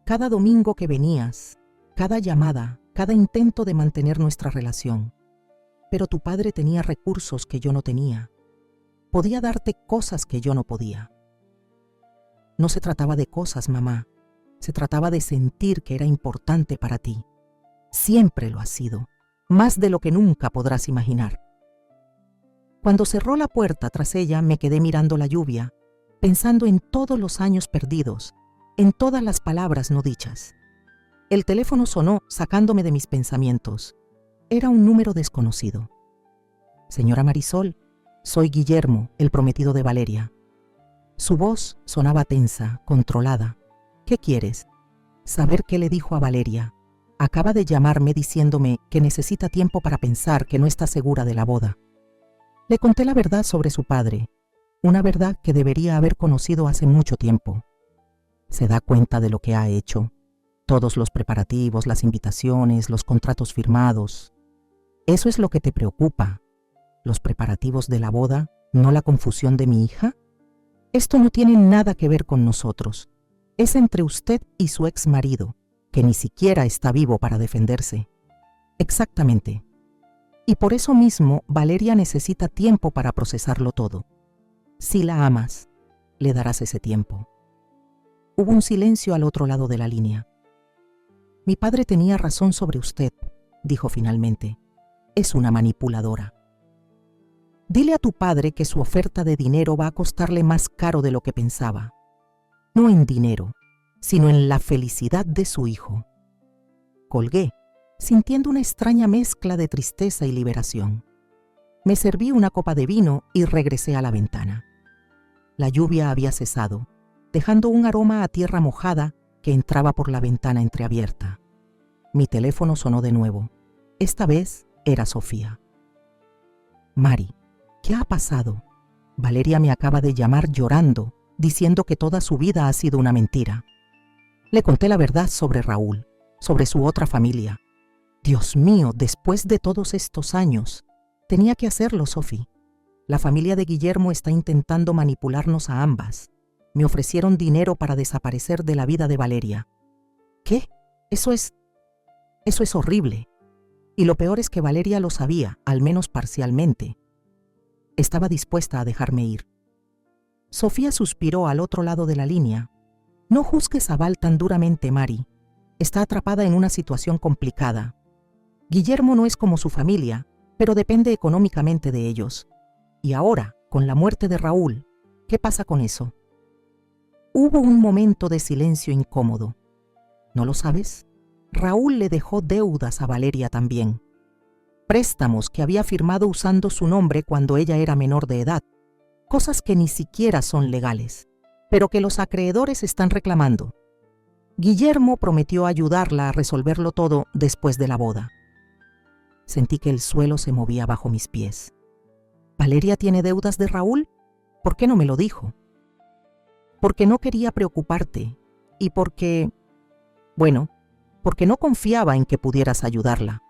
Speaker 1: Cada domingo que venías, cada llamada, cada intento de mantener nuestra relación. Pero tu padre tenía recursos que yo no tenía. Podía darte cosas que yo no podía. No se trataba de cosas, mamá. Se trataba de sentir que era importante para ti. Siempre lo ha sido, más de lo que nunca podrás imaginar. Cuando cerró la puerta tras ella, me quedé mirando la lluvia, pensando en todos los años perdidos, en todas las palabras no dichas. El teléfono sonó, sacándome de mis pensamientos. Era un número desconocido. Señora Marisol, soy Guillermo, el prometido de Valeria. Su voz sonaba tensa, controlada. ¿Qué quieres? Saber qué le dijo a Valeria, Acaba de llamarme diciéndome que necesita tiempo para pensar, que no está segura de la boda. Le conté la verdad sobre su padre, una verdad que debería haber conocido hace mucho tiempo. ¿Se da cuenta de lo que ha hecho? Todos los preparativos, las invitaciones, los contratos firmados. ¿Eso es lo que te preocupa? ¿Los preparativos de la boda, no la confusión de mi hija? Esto no tiene nada que ver con nosotros. Es entre usted y su ex marido, que ni siquiera está vivo para defenderse. Exactamente. Y por eso mismo Valeria necesita tiempo para procesarlo todo. Si la amas, le darás ese tiempo. Hubo un silencio al otro lado de la línea. Mi padre tenía razón sobre usted, dijo finalmente. Es una manipuladora. Dile a tu padre que su oferta de dinero va a costarle más caro de lo que pensaba. No en dinero, sino en la felicidad de su hijo. Colgué, sintiendo una extraña mezcla de tristeza y liberación. Me serví una copa de vino y regresé a la ventana. La lluvia había cesado, dejando un aroma a tierra mojada que entraba por la ventana entreabierta. Mi teléfono sonó de nuevo. Esta vez era Sofía. Mari, ¿qué ha pasado? Valeria me acaba de llamar llorando, diciendo que toda su vida ha sido una mentira. Le conté la verdad sobre Raúl, sobre su otra familia. Dios mío, después de todos estos años, tenía que hacerlo, Sophie. La familia de Guillermo está intentando manipularnos a ambas. Me ofrecieron dinero para desaparecer de la vida de Valeria. ¿Qué? Eso es horrible. Y lo peor es que Valeria lo sabía, al menos parcialmente. Estaba dispuesta a dejarme ir. Sofía suspiró al otro lado de la línea. No juzgues a Val tan duramente, Mari. Está atrapada en una situación complicada. Guillermo no es como su familia, pero depende económicamente de ellos. Y ahora, con la muerte de Raúl, ¿qué pasa con eso? Hubo un momento de silencio incómodo. ¿No lo sabes? Raúl le dejó deudas a Valeria también. Préstamos que había firmado usando su nombre cuando ella era menor de edad. Cosas que ni siquiera son legales, pero que los acreedores están reclamando. Guillermo prometió ayudarla a resolverlo todo después de la boda. Sentí que el suelo se movía bajo mis pies. ¿Valeria tiene deudas de Raúl? ¿Por qué no me lo dijo? Porque no quería preocuparte y porque no confiaba en que pudieras ayudarla.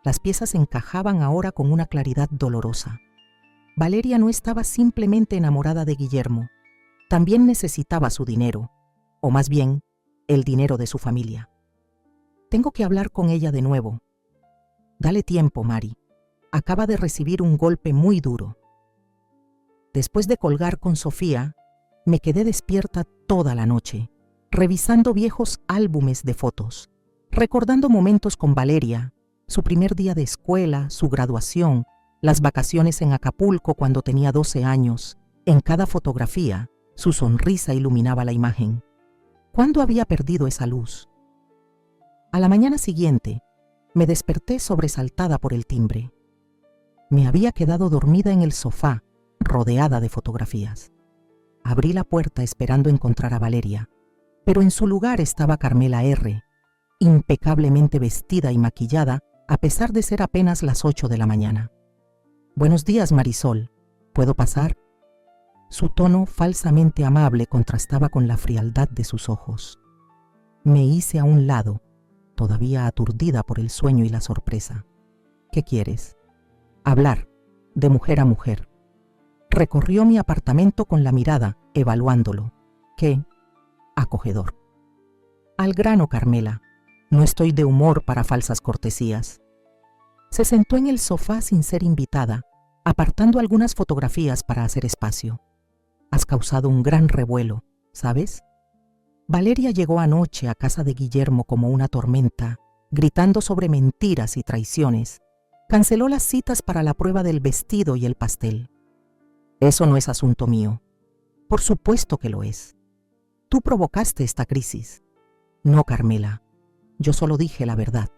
Speaker 1: Las piezas encajaban ahora con una claridad dolorosa. Valeria no estaba simplemente enamorada de Guillermo, también necesitaba su dinero, o más bien, el dinero de su familia. Tengo que hablar con ella de nuevo. Dale tiempo, Mari. Acaba de recibir un golpe muy duro. Después de colgar con Sofía, me quedé despierta toda la noche, revisando viejos álbumes de fotos, recordando momentos con Valeria, su primer día de escuela, su graduación, las vacaciones en Acapulco cuando tenía 12 años. En cada fotografía, su sonrisa iluminaba la imagen. ¿Cuándo había perdido esa luz? A la mañana siguiente, me desperté sobresaltada por el timbre. Me había quedado dormida en el sofá, rodeada de fotografías. Abrí la puerta esperando encontrar a Valeria, pero en su lugar estaba Carmela R., impecablemente vestida y maquillada, a pesar de ser apenas las 8 de la mañana. «Buenos días, Marisol. ¿Puedo pasar?» Su tono falsamente amable contrastaba con la frialdad de sus ojos. Me hice a un lado, todavía aturdida por el sueño y la sorpresa. «¿Qué quieres?» «Hablar, de mujer a mujer». Recorrió mi apartamento con la mirada, evaluándolo. «Qué acogedor». «Al grano, Carmela. No estoy de humor para falsas cortesías». Se sentó en el sofá sin ser invitada, apartando algunas fotografías para hacer espacio. «Has causado un gran revuelo, ¿sabes? Valeria llegó anoche a casa de Guillermo como una tormenta, gritando sobre mentiras y traiciones. Canceló las citas para la prueba del vestido y el pastel. Eso no es asunto mío». «Por supuesto que lo es. Tú provocaste esta crisis». «No, Carmela. Yo solo dije la verdad.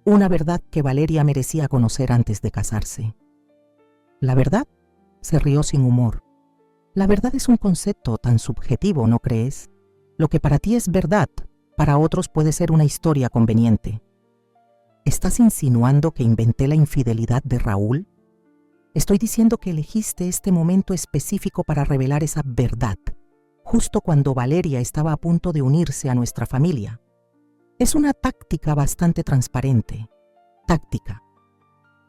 Speaker 1: Una verdad que Valeria merecía conocer antes de casarse». «¿La verdad?», se rió sin humor. «La verdad es un concepto tan subjetivo, ¿no crees? Lo que para ti es verdad, Para otros puede ser una historia conveniente. ¿Estás insinuando que inventé la infidelidad de Raúl? Estoy diciendo que elegiste este momento específico para revelar esa verdad, justo cuando Valeria estaba a punto de unirse a nuestra familia. Es una táctica bastante transparente. Táctica.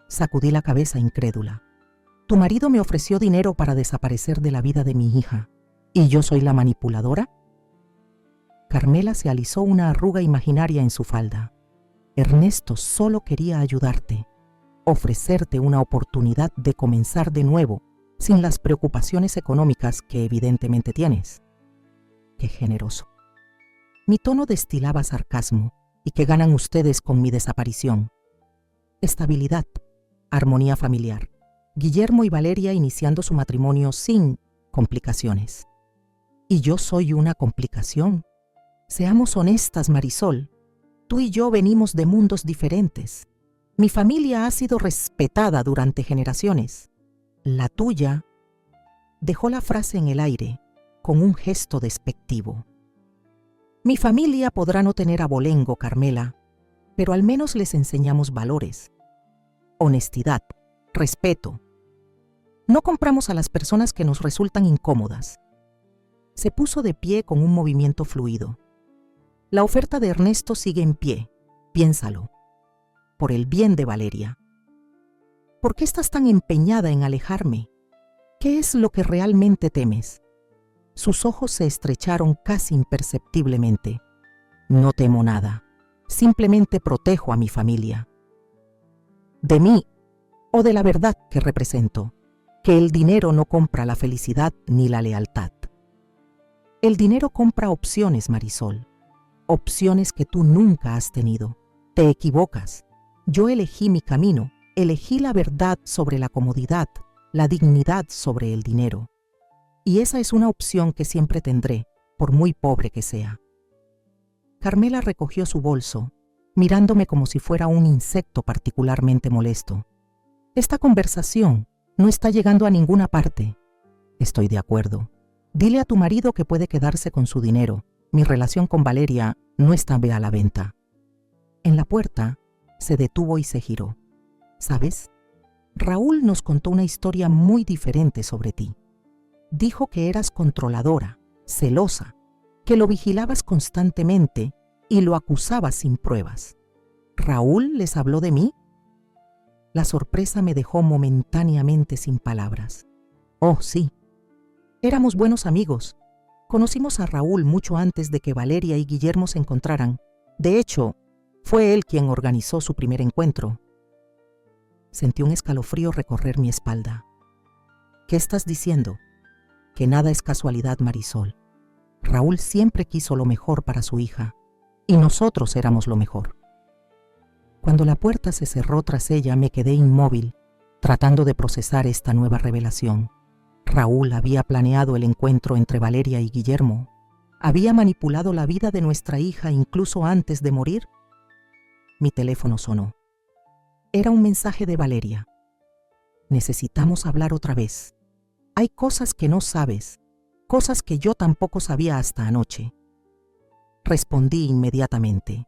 Speaker 1: Sacudí la cabeza incrédula. Tu marido me ofreció dinero para desaparecer de la vida de mi hija. ¿Y yo soy la manipuladora? Carmela se alisó una arruga imaginaria en su falda. Ernesto solo quería ayudarte, ofrecerte una oportunidad de comenzar de nuevo, sin las preocupaciones económicas que evidentemente tienes. Qué generoso. Mi tono destilaba sarcasmo. ¿Y qué ganan ustedes con mi desaparición? Estabilidad, armonía familiar. Guillermo y Valeria iniciando su matrimonio sin complicaciones. ¿Y yo soy una complicación? Seamos honestas, Marisol. Tú y yo venimos de mundos diferentes. Mi familia ha sido respetada durante generaciones. La tuya... Dejó la frase en el aire, con un gesto despectivo. Mi familia podrá no tener abolengo, Carmela, pero al menos les enseñamos valores. Honestidad, respeto. No compramos a las personas que nos resultan incómodas. Se puso de pie con un movimiento fluido. La oferta de Ernesto sigue en pie, piénsalo. Por el bien de Valeria. ¿Por qué estás tan empeñada en alejarme? ¿Qué es lo que realmente temes? Sus ojos se estrecharon casi imperceptiblemente. No temo nada. Simplemente protejo a mi familia. De mí, o de la verdad que represento, que el dinero no compra la felicidad ni la lealtad. El dinero compra opciones, Marisol. Opciones que tú nunca has tenido. Te equivocas. Yo elegí mi camino, elegí la verdad sobre la comodidad, la dignidad sobre el dinero. Y esa es una opción que siempre tendré, por muy pobre que sea. Carmela recogió su bolso, mirándome como si fuera un insecto particularmente molesto. Esta conversación no está llegando a ninguna parte. Estoy de acuerdo. Dile a tu marido que puede quedarse con su dinero. Mi relación con Valeria no está a la venta. En la puerta, se detuvo y se giró. ¿Sabes? Raúl nos contó una historia muy diferente sobre ti. Dijo que eras controladora, celosa, que lo vigilabas constantemente y lo acusabas sin pruebas. ¿Raúl les habló de mí? La sorpresa me dejó momentáneamente sin palabras. Oh, sí. Éramos buenos amigos. Conocimos a Raúl mucho antes de que Valeria y Guillermo se encontraran. De hecho, fue él quien organizó su primer encuentro. Sentí un escalofrío recorrer mi espalda. ¿Qué estás diciendo? Que nada es casualidad, Marisol. Raúl siempre quiso lo mejor para su hija, y nosotros éramos lo mejor. Cuando la puerta se cerró tras ella, me quedé inmóvil, tratando de procesar esta nueva revelación. Raúl había planeado el encuentro entre Valeria y Guillermo. ¿Había manipulado la vida de nuestra hija incluso antes de morir? Mi teléfono sonó. Era un mensaje de Valeria. Necesitamos hablar otra vez. Hay cosas que no sabes, cosas que yo tampoco sabía hasta anoche. Respondí inmediatamente.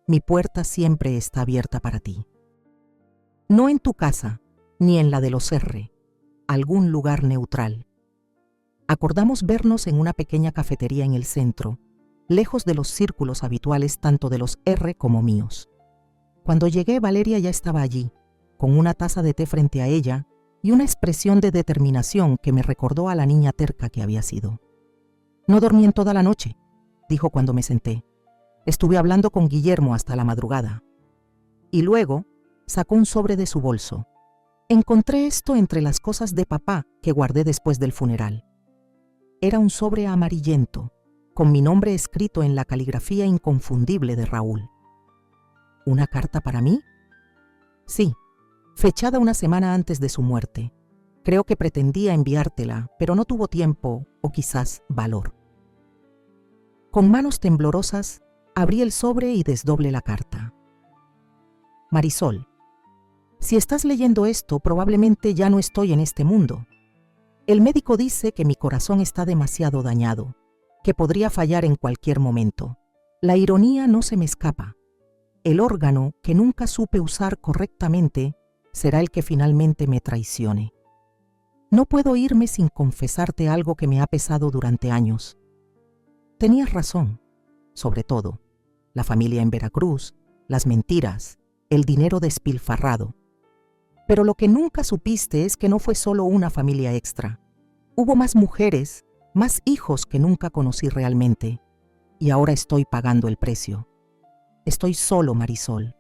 Speaker 1: Mi puerta siempre está abierta para ti. No en tu casa, ni en la de los R, algún lugar neutral. Acordamos vernos en una pequeña cafetería en el centro, lejos de los círculos habituales tanto de los R como míos. Cuando llegué, Valeria ya estaba allí, con una taza de té frente a ella y una expresión de determinación que me recordó a la niña terca que había sido. No dormí en toda la noche, dijo cuando me senté. Estuve hablando con Guillermo hasta la madrugada. Y luego sacó un sobre de su bolso. Encontré esto entre las cosas de papá que guardé después del funeral. Era un sobre amarillento, con mi nombre escrito en la caligrafía inconfundible de Raúl. ¿Una carta para mí? Sí, fechada una semana antes de su muerte. Creo que pretendía enviártela, pero no tuvo tiempo o quizás valor. Con manos temblorosas, abrí el sobre y desdoblé la carta. Marisol, si estás leyendo esto, probablemente ya no estoy en este mundo. El médico dice que mi corazón está demasiado dañado, que podría fallar en cualquier momento. La ironía no se me escapa. El órgano que nunca supe usar correctamente será el que finalmente me traicione. No puedo irme sin confesarte algo que me ha pesado durante años. Tenías razón, sobre todo, la familia en Veracruz, las mentiras, el dinero despilfarrado. Pero lo que nunca supiste es que no fue solo una familia extra. Hubo más mujeres, más hijos que nunca conocí realmente, y ahora estoy pagando el precio. Estoy solo, Marisol.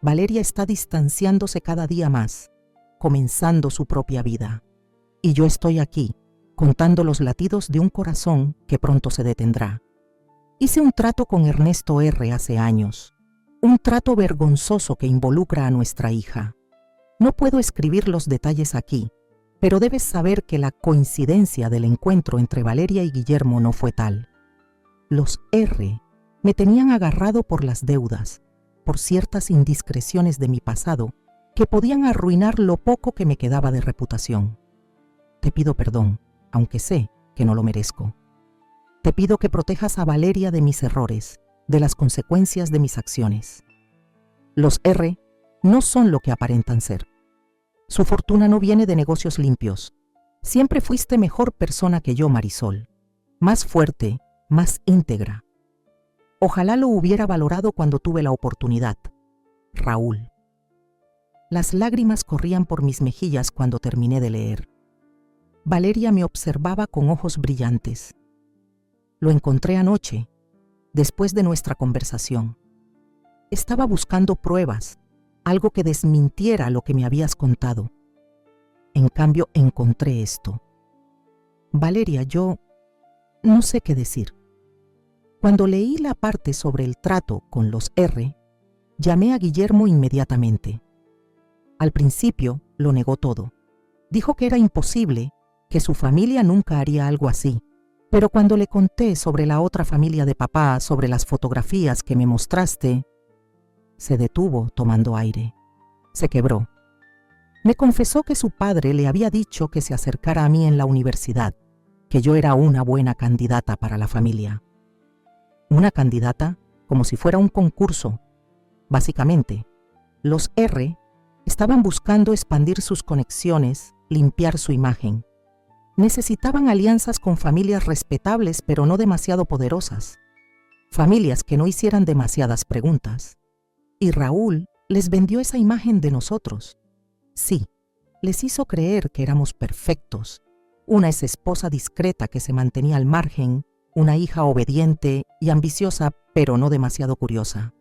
Speaker 1: Valeria está distanciándose cada día más, comenzando su propia vida. Y yo estoy aquí, contando los latidos de un corazón que pronto se detendrá. Hice un trato con Ernesto R. hace años, un trato vergonzoso que involucra a nuestra hija. No puedo escribir los detalles aquí, pero debes saber que la coincidencia del encuentro entre Valeria y Guillermo no fue tal. Los R. me tenían agarrado por las deudas, por ciertas indiscreciones de mi pasado que podían arruinar lo poco que me quedaba de reputación. Te pido perdón, aunque sé que no lo merezco. Te pido que protejas a Valeria de mis errores, de las consecuencias de mis acciones. Los R no son lo que aparentan ser. Su fortuna no viene de negocios limpios. Siempre fuiste mejor persona que yo, Marisol. Más fuerte, más íntegra. Ojalá lo hubiera valorado cuando tuve la oportunidad. Raúl. Las lágrimas corrían por mis mejillas cuando terminé de leer. Valeria me observaba con ojos brillantes. Lo encontré anoche, después de nuestra conversación. Estaba buscando pruebas, algo que desmintiera lo que me habías contado. En cambio, encontré esto. Valeria, yo no sé qué decir. Cuando leí la parte sobre el trato con los R, llamé a Guillermo inmediatamente. Al principio lo negó todo. Dijo que era imposible, que su familia nunca haría algo así. Pero cuando le conté sobre la otra familia de papá, sobre las fotografías que me mostraste, se detuvo tomando aire. Se quebró. Me confesó que su padre le había dicho que se acercara a mí en la universidad, que yo era una buena candidata para la familia. Una candidata como si fuera un concurso. Básicamente, los R estaban buscando expandir sus conexiones, limpiar su imagen. Necesitaban alianzas con familias respetables pero no demasiado poderosas. Familias que no hicieran demasiadas preguntas. Y Raúl les vendió esa imagen de nosotros. Sí, les hizo creer que éramos perfectos. Una exesposa discreta que se mantenía al margen, una hija obediente y ambiciosa pero no demasiado curiosa.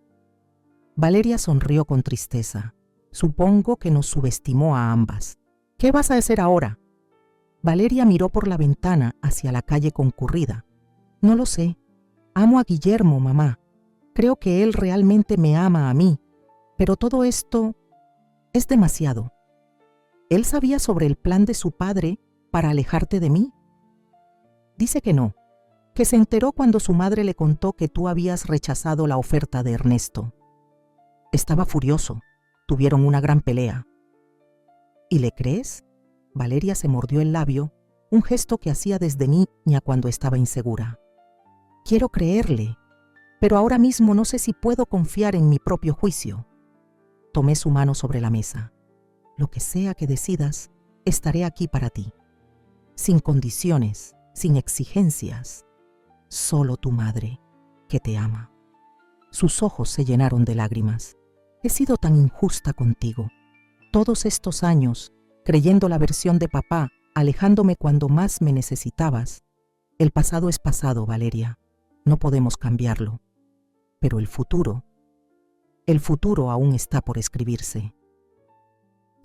Speaker 1: Valeria sonrió con tristeza. Supongo que nos subestimó a ambas. ¿Qué vas a hacer ahora? Valeria miró por la ventana hacia la calle concurrida. No lo sé. Amo a Guillermo, mamá. Creo que él realmente me ama a mí. Pero todo esto es demasiado. ¿Él sabía sobre el plan de su padre para alejarte de mí? Dice que no, que se enteró cuando su madre le contó que tú habías rechazado la oferta de Ernesto. Estaba furioso. Tuvieron una gran pelea. ¿Y le crees? Valeria se mordió el labio, un gesto que hacía desde niña cuando estaba insegura. Quiero creerle, pero ahora mismo no sé si puedo confiar en mi propio juicio. Tomé su mano sobre la mesa. Lo que sea que decidas, estaré aquí para ti. Sin condiciones, sin exigencias. Solo tu madre, que te ama. Sus ojos se llenaron de lágrimas. He sido tan injusta contigo. Todos estos años, creyendo la versión de papá, alejándome cuando más me necesitabas. El pasado es pasado, Valeria. No podemos cambiarlo. Pero el futuro aún está por escribirse.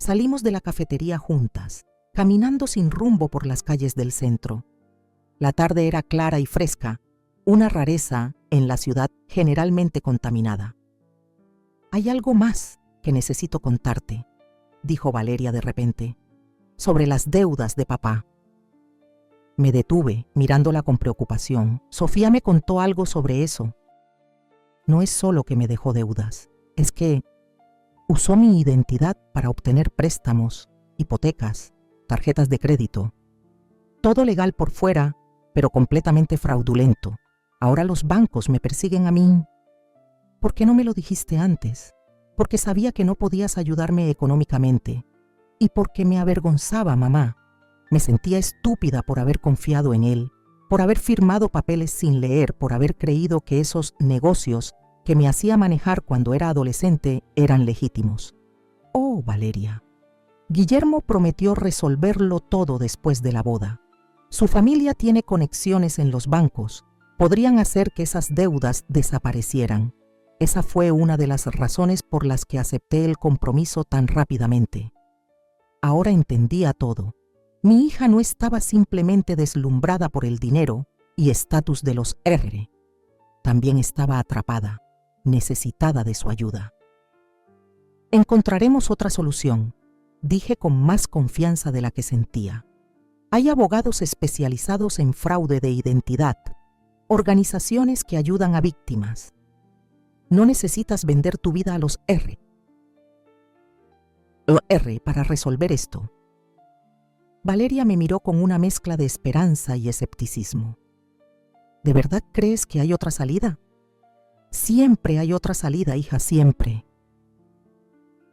Speaker 1: Salimos de la cafetería juntas, caminando sin rumbo por las calles del centro. La tarde era clara y fresca, una rareza en la ciudad generalmente contaminada. Hay algo más que necesito contarte, dijo Valeria de repente, sobre las deudas de papá. Me detuve, mirándola con preocupación. Sofía me contó algo sobre eso. No es solo que me dejó deudas, es que usó mi identidad para obtener préstamos, hipotecas, tarjetas de crédito. Todo legal por fuera, pero completamente fraudulento. Ahora los bancos me persiguen a mí ¿Por qué no me lo dijiste antes? Porque sabía que no podías ayudarme económicamente. Y porque me avergonzaba, mamá. Me sentía estúpida por haber confiado en él, por haber firmado papeles sin leer, por haber creído que esos negocios que me hacía manejar cuando era adolescente eran legítimos. Oh, Valeria. Guillermo prometió resolverlo todo después de la boda. Su familia tiene conexiones en los bancos. Podrían hacer que esas deudas desaparecieran. Esa fue una de las razones por las que acepté el compromiso tan rápidamente. Ahora entendía todo. Mi hija no estaba simplemente deslumbrada por el dinero y estatus de los R. También estaba atrapada, necesitada de su ayuda. Encontraremos otra solución, dije con más confianza de la que sentía. Hay abogados especializados en fraude de identidad, organizaciones que ayudan a víctimas. No necesitas vender tu vida a los R para resolver esto. Valeria me miró con una mezcla de esperanza y escepticismo. ¿De verdad crees que hay otra salida? Siempre hay otra salida, hija, siempre.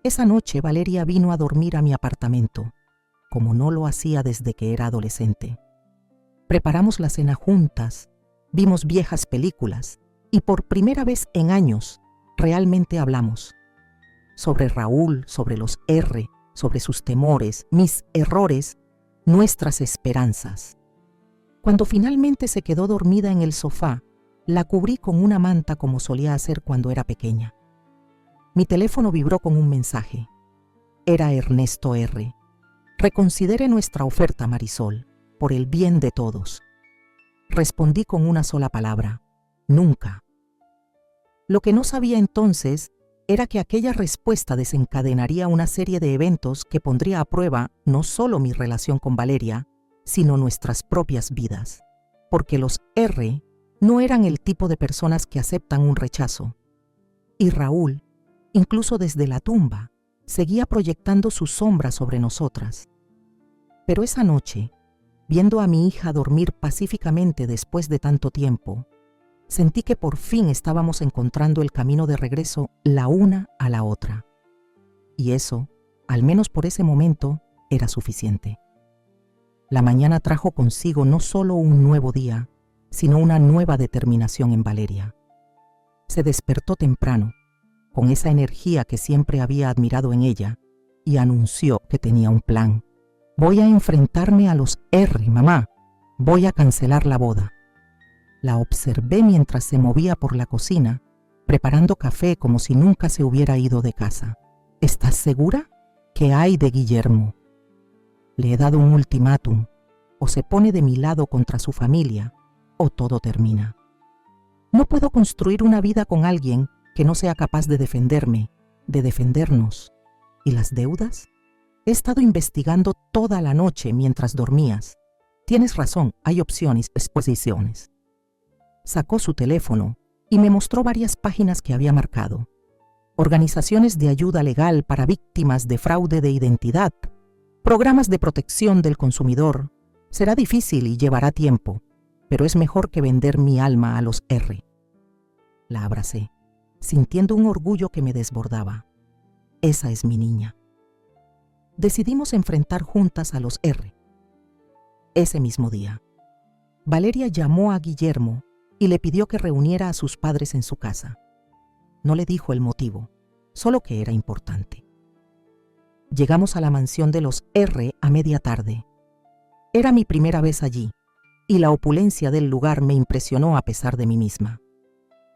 Speaker 1: Esa noche Valeria vino a dormir a mi apartamento, como no lo hacía desde que era adolescente. Preparamos la cena juntas, vimos viejas películas y por primera vez en años realmente hablamos. Sobre Raúl, sobre los R, sobre sus temores, mis errores, nuestras esperanzas. Cuando finalmente se quedó dormida en el sofá, la cubrí con una manta como solía hacer cuando era pequeña. Mi teléfono vibró con un mensaje. Era Ernesto R. Reconsidere nuestra oferta, Marisol, por el bien de todos. Respondí con una sola palabra: nunca. Lo que no sabía entonces era que aquella respuesta desencadenaría una serie de eventos que pondría a prueba no solo mi relación con Valeria, sino nuestras propias vidas. Porque los R no eran el tipo de personas que aceptan un rechazo. Y Raúl, incluso desde la tumba, seguía proyectando su sombra sobre nosotras. Pero esa noche, viendo a mi hija dormir pacíficamente después de tanto tiempo, sentí que por fin estábamos encontrando el camino de regreso la una a la otra. Y eso, al menos por ese momento, era suficiente. La mañana trajo consigo no solo un nuevo día, sino una nueva determinación en Valeria. Se despertó temprano, con esa energía que siempre había admirado en ella, y anunció que tenía un plan. Voy a enfrentarme a los R, mamá. Voy a cancelar la boda. La observé mientras se movía por la cocina, preparando café como si nunca se hubiera ido de casa. ¿Estás segura? ¿Qué hay de Guillermo? Le he dado un ultimátum. O se pone de mi lado contra su familia, o todo termina. No puedo construir una vida con alguien que no sea capaz de defenderme, de defendernos. ¿Y las deudas? He estado investigando toda la noche mientras dormías. Tienes razón, hay opciones, exposiciones. Sacó su teléfono y me mostró varias páginas que había marcado. Organizaciones de ayuda legal para víctimas de fraude de identidad, programas de protección del consumidor. Será difícil y llevará tiempo, pero es mejor que vender mi alma a los R. La abracé, sintiendo un orgullo que me desbordaba. Esa es mi niña. Decidimos enfrentar juntas a los R. Ese mismo día, Valeria llamó a Guillermo y le pidió que reuniera a sus padres en su casa. No le dijo el motivo, solo que era importante. Llegamos a la mansión de los R a media tarde. Era mi primera vez allí, y la opulencia del lugar me impresionó a pesar de mí misma.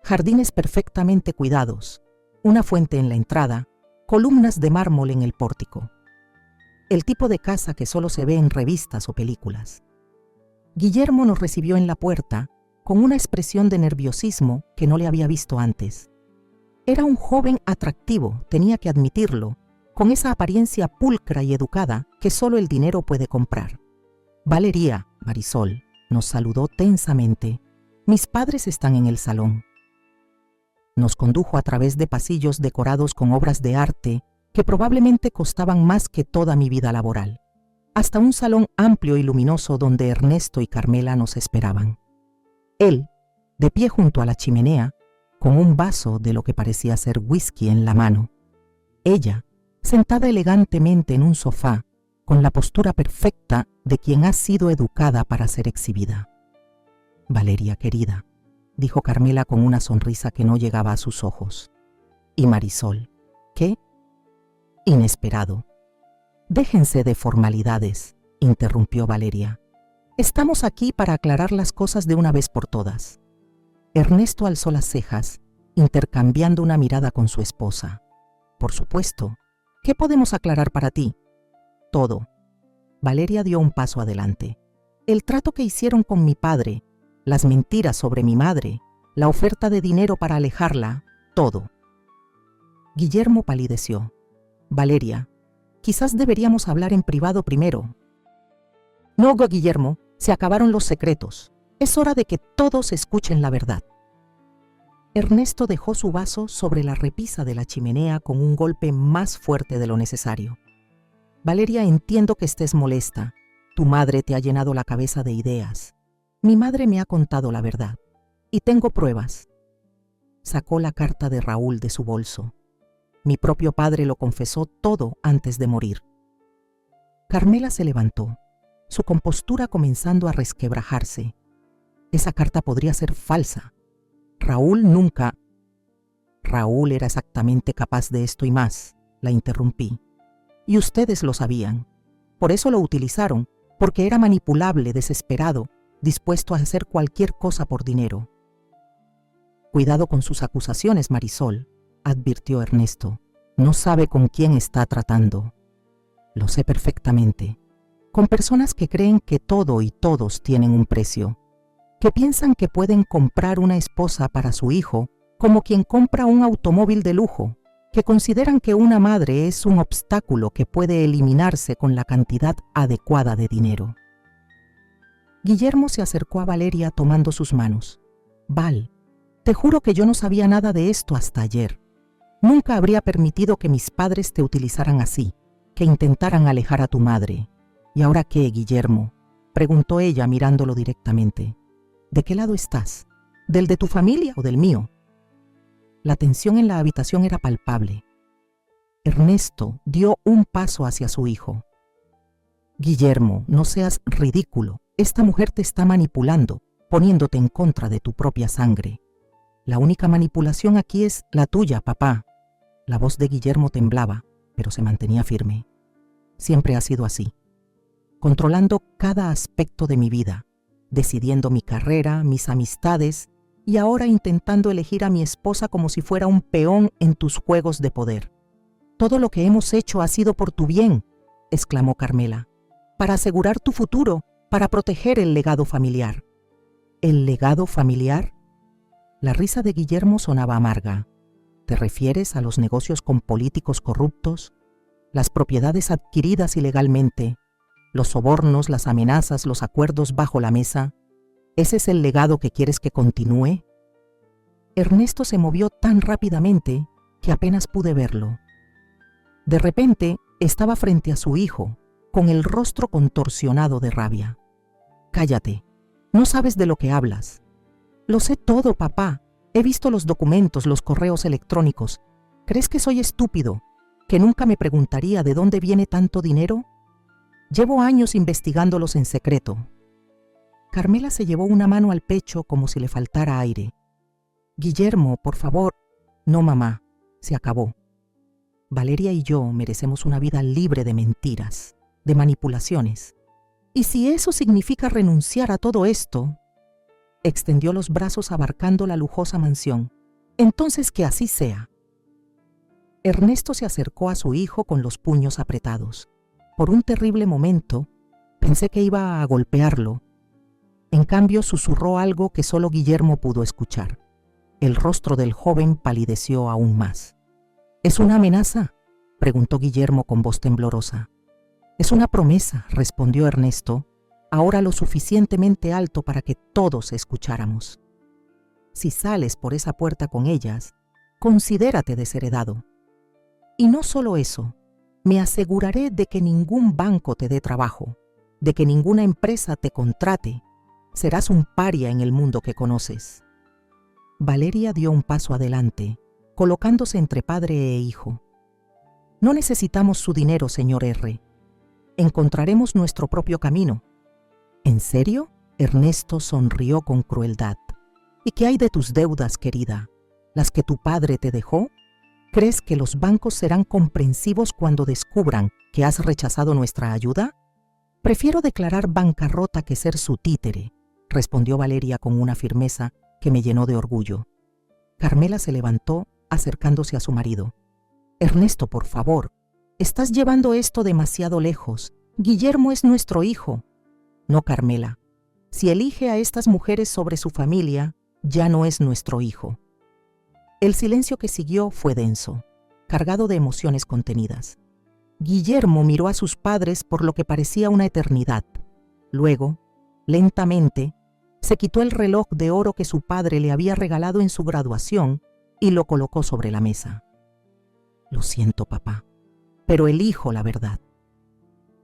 Speaker 1: Jardines perfectamente cuidados, una fuente en la entrada, columnas de mármol en el pórtico. El tipo de casa que solo se ve en revistas o películas. Guillermo nos recibió en la puerta con una expresión de nerviosismo que no le había visto antes. Era un joven atractivo, tenía que admitirlo, con esa apariencia pulcra y educada que solo el dinero puede comprar. Valeria, Marisol, nos saludó tensamente. Mis padres están en el salón. Nos condujo a través de pasillos decorados con obras de arte que probablemente costaban más que toda mi vida laboral, hasta un salón amplio y luminoso donde Ernesto y Carmela nos esperaban. Él, de pie junto a la chimenea, con un vaso de lo que parecía ser whisky en la mano. Ella, sentada elegantemente en un sofá, con la postura perfecta de quien ha sido educada para ser exhibida. «Valeria, querida», dijo Carmela con una sonrisa que no llegaba a sus ojos. Y Marisol, ¿qué? Inesperado. «Déjense de formalidades», interrumpió Valeria. «Estamos aquí para aclarar las cosas de una vez por todas». Ernesto alzó las cejas, intercambiando una mirada con su esposa. «Por supuesto. ¿Qué podemos aclarar para ti?» «Todo». Valeria dio un paso adelante. «El trato que hicieron con mi padre, las mentiras sobre mi madre, la oferta de dinero para alejarla, todo». Guillermo palideció. «Valeria, quizás deberíamos hablar en privado primero». «No, Guillermo, se acabaron los secretos. Es hora de que todos escuchen la verdad». Ernesto dejó su vaso sobre la repisa de la chimenea con un golpe más fuerte de lo necesario. «Valeria, entiendo que estés molesta. Tu madre te ha llenado la cabeza de ideas. Mi madre me ha contado la verdad. Y tengo pruebas». Sacó la carta de Raúl de su bolso. «Mi propio padre lo confesó todo antes de morir». Carmela se levantó, su compostura comenzando a resquebrajarse. Esa carta podría ser falsa. Raúl nunca... «Raúl era exactamente capaz de esto y más», la interrumpí. «Y ustedes lo sabían. Por eso lo utilizaron, porque era manipulable, desesperado, dispuesto a hacer cualquier cosa por dinero». «Cuidado con sus acusaciones, Marisol», advirtió Ernesto. «No sabe con quién está tratando». «Lo sé perfectamente. Con personas que creen que todo y todos tienen un precio, que piensan que pueden comprar una esposa para su hijo como quien compra un automóvil de lujo, que consideran que una madre es un obstáculo que puede eliminarse con la cantidad adecuada de dinero». Guillermo se acercó a Valeria tomando sus manos. «Val, te juro que yo no sabía nada de esto hasta ayer. Nunca habría permitido que mis padres te utilizaran así, que intentaran alejar a tu madre». «¿Y ahora qué, Guillermo?», preguntó ella mirándolo directamente. «¿De qué lado estás? ¿Del de tu familia o del mío?». La tensión en la habitación era palpable. Ernesto dio un paso hacia su hijo. «Guillermo, no seas ridículo. Esta mujer te está manipulando, poniéndote en contra de tu propia sangre. La única manipulación aquí es la tuya, papá». La voz de Guillermo temblaba, pero se mantenía firme. «Siempre ha sido así, controlando cada aspecto de mi vida, decidiendo mi carrera, mis amistades, y ahora intentando elegir a mi esposa como si fuera un peón en tus juegos de poder. Todo lo que hemos hecho ha sido por tu bien», exclamó Carmela, «para asegurar tu futuro, para proteger el legado familiar». «¿El legado familiar?». La risa de Guillermo sonaba amarga. «¿Te refieres a los negocios con políticos corruptos, las propiedades adquiridas ilegalmente, los sobornos, las amenazas, los acuerdos bajo la mesa? ¿Ese es el legado que quieres que continúe?». Ernesto se movió tan rápidamente que apenas pude verlo. De repente estaba frente a su hijo, con el rostro contorsionado de rabia. «Cállate, no sabes de lo que hablas». «Lo sé todo, papá. He visto los documentos, los correos electrónicos. ¿Crees que soy estúpido? ¿Que nunca me preguntaría de dónde viene tanto dinero? Llevo años investigándolos en secreto». Carmela se llevó una mano al pecho como si le faltara aire. «Guillermo, por favor». «No, mamá, se acabó. Valeria y yo merecemos una vida libre de mentiras, de manipulaciones. Y si eso significa renunciar a todo esto», extendió los brazos abarcando la lujosa mansión, «entonces que así sea». Ernesto se acercó a su hijo con los puños apretados. Por un terrible momento, pensé que iba a golpearlo. En cambio, susurró algo que solo Guillermo pudo escuchar. El rostro del joven palideció aún más. «¿Es una amenaza?», preguntó Guillermo con voz temblorosa. «Es una promesa», respondió Ernesto, ahora lo suficientemente alto para que todos escucháramos. «Si sales por esa puerta con ellas, considérate desheredado. Y no solo eso, me aseguraré de que ningún banco te dé trabajo, de que ninguna empresa te contrate. Serás un paria en el mundo que conoces». Valeria dio un paso adelante, colocándose entre padre e hijo. No necesitamos su dinero, señor R. Encontraremos nuestro propio camino. ¿En serio? Ernesto sonrió con crueldad. ¿Y qué hay de tus deudas, querida? ¿Las que tu padre te dejó? ¿Crees que los bancos serán comprensivos cuando descubran que has rechazado nuestra ayuda? Prefiero declarar bancarrota que ser su títere, respondió Valeria con una firmeza que me llenó de orgullo. Carmela se levantó, acercándose a su marido. Ernesto, por favor, estás llevando esto demasiado lejos. Guillermo es nuestro hijo. No, Carmela. Si elige a estas mujeres sobre su familia, ya no es nuestro hijo. El silencio que siguió fue denso, cargado de emociones contenidas. Guillermo miró a sus padres por lo que parecía una eternidad. Luego, lentamente, se quitó el reloj de oro que su padre le había regalado en su graduación y lo colocó sobre la mesa. Lo siento, papá, pero elijo la verdad.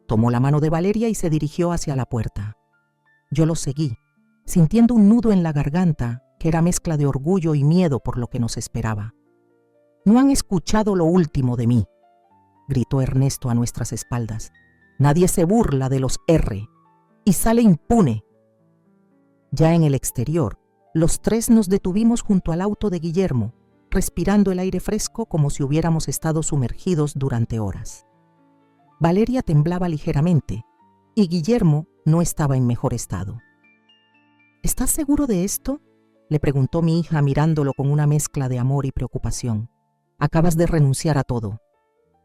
Speaker 1: Tomó la mano de Valeria y se dirigió hacia la puerta. Yo lo seguí, sintiendo un nudo en la garganta que era mezcla de orgullo y miedo por lo que nos esperaba. «No han escuchado lo último de mí», gritó Ernesto a nuestras espaldas. «Nadie se burla de los R y sale impune». Ya en el exterior, los tres nos detuvimos junto al auto de Guillermo, respirando el aire fresco como si hubiéramos estado sumergidos durante horas. Valeria temblaba ligeramente y Guillermo no estaba en mejor estado. «¿Estás seguro de esto?», le preguntó mi hija mirándolo con una mezcla de amor y preocupación. «Acabas de renunciar a todo».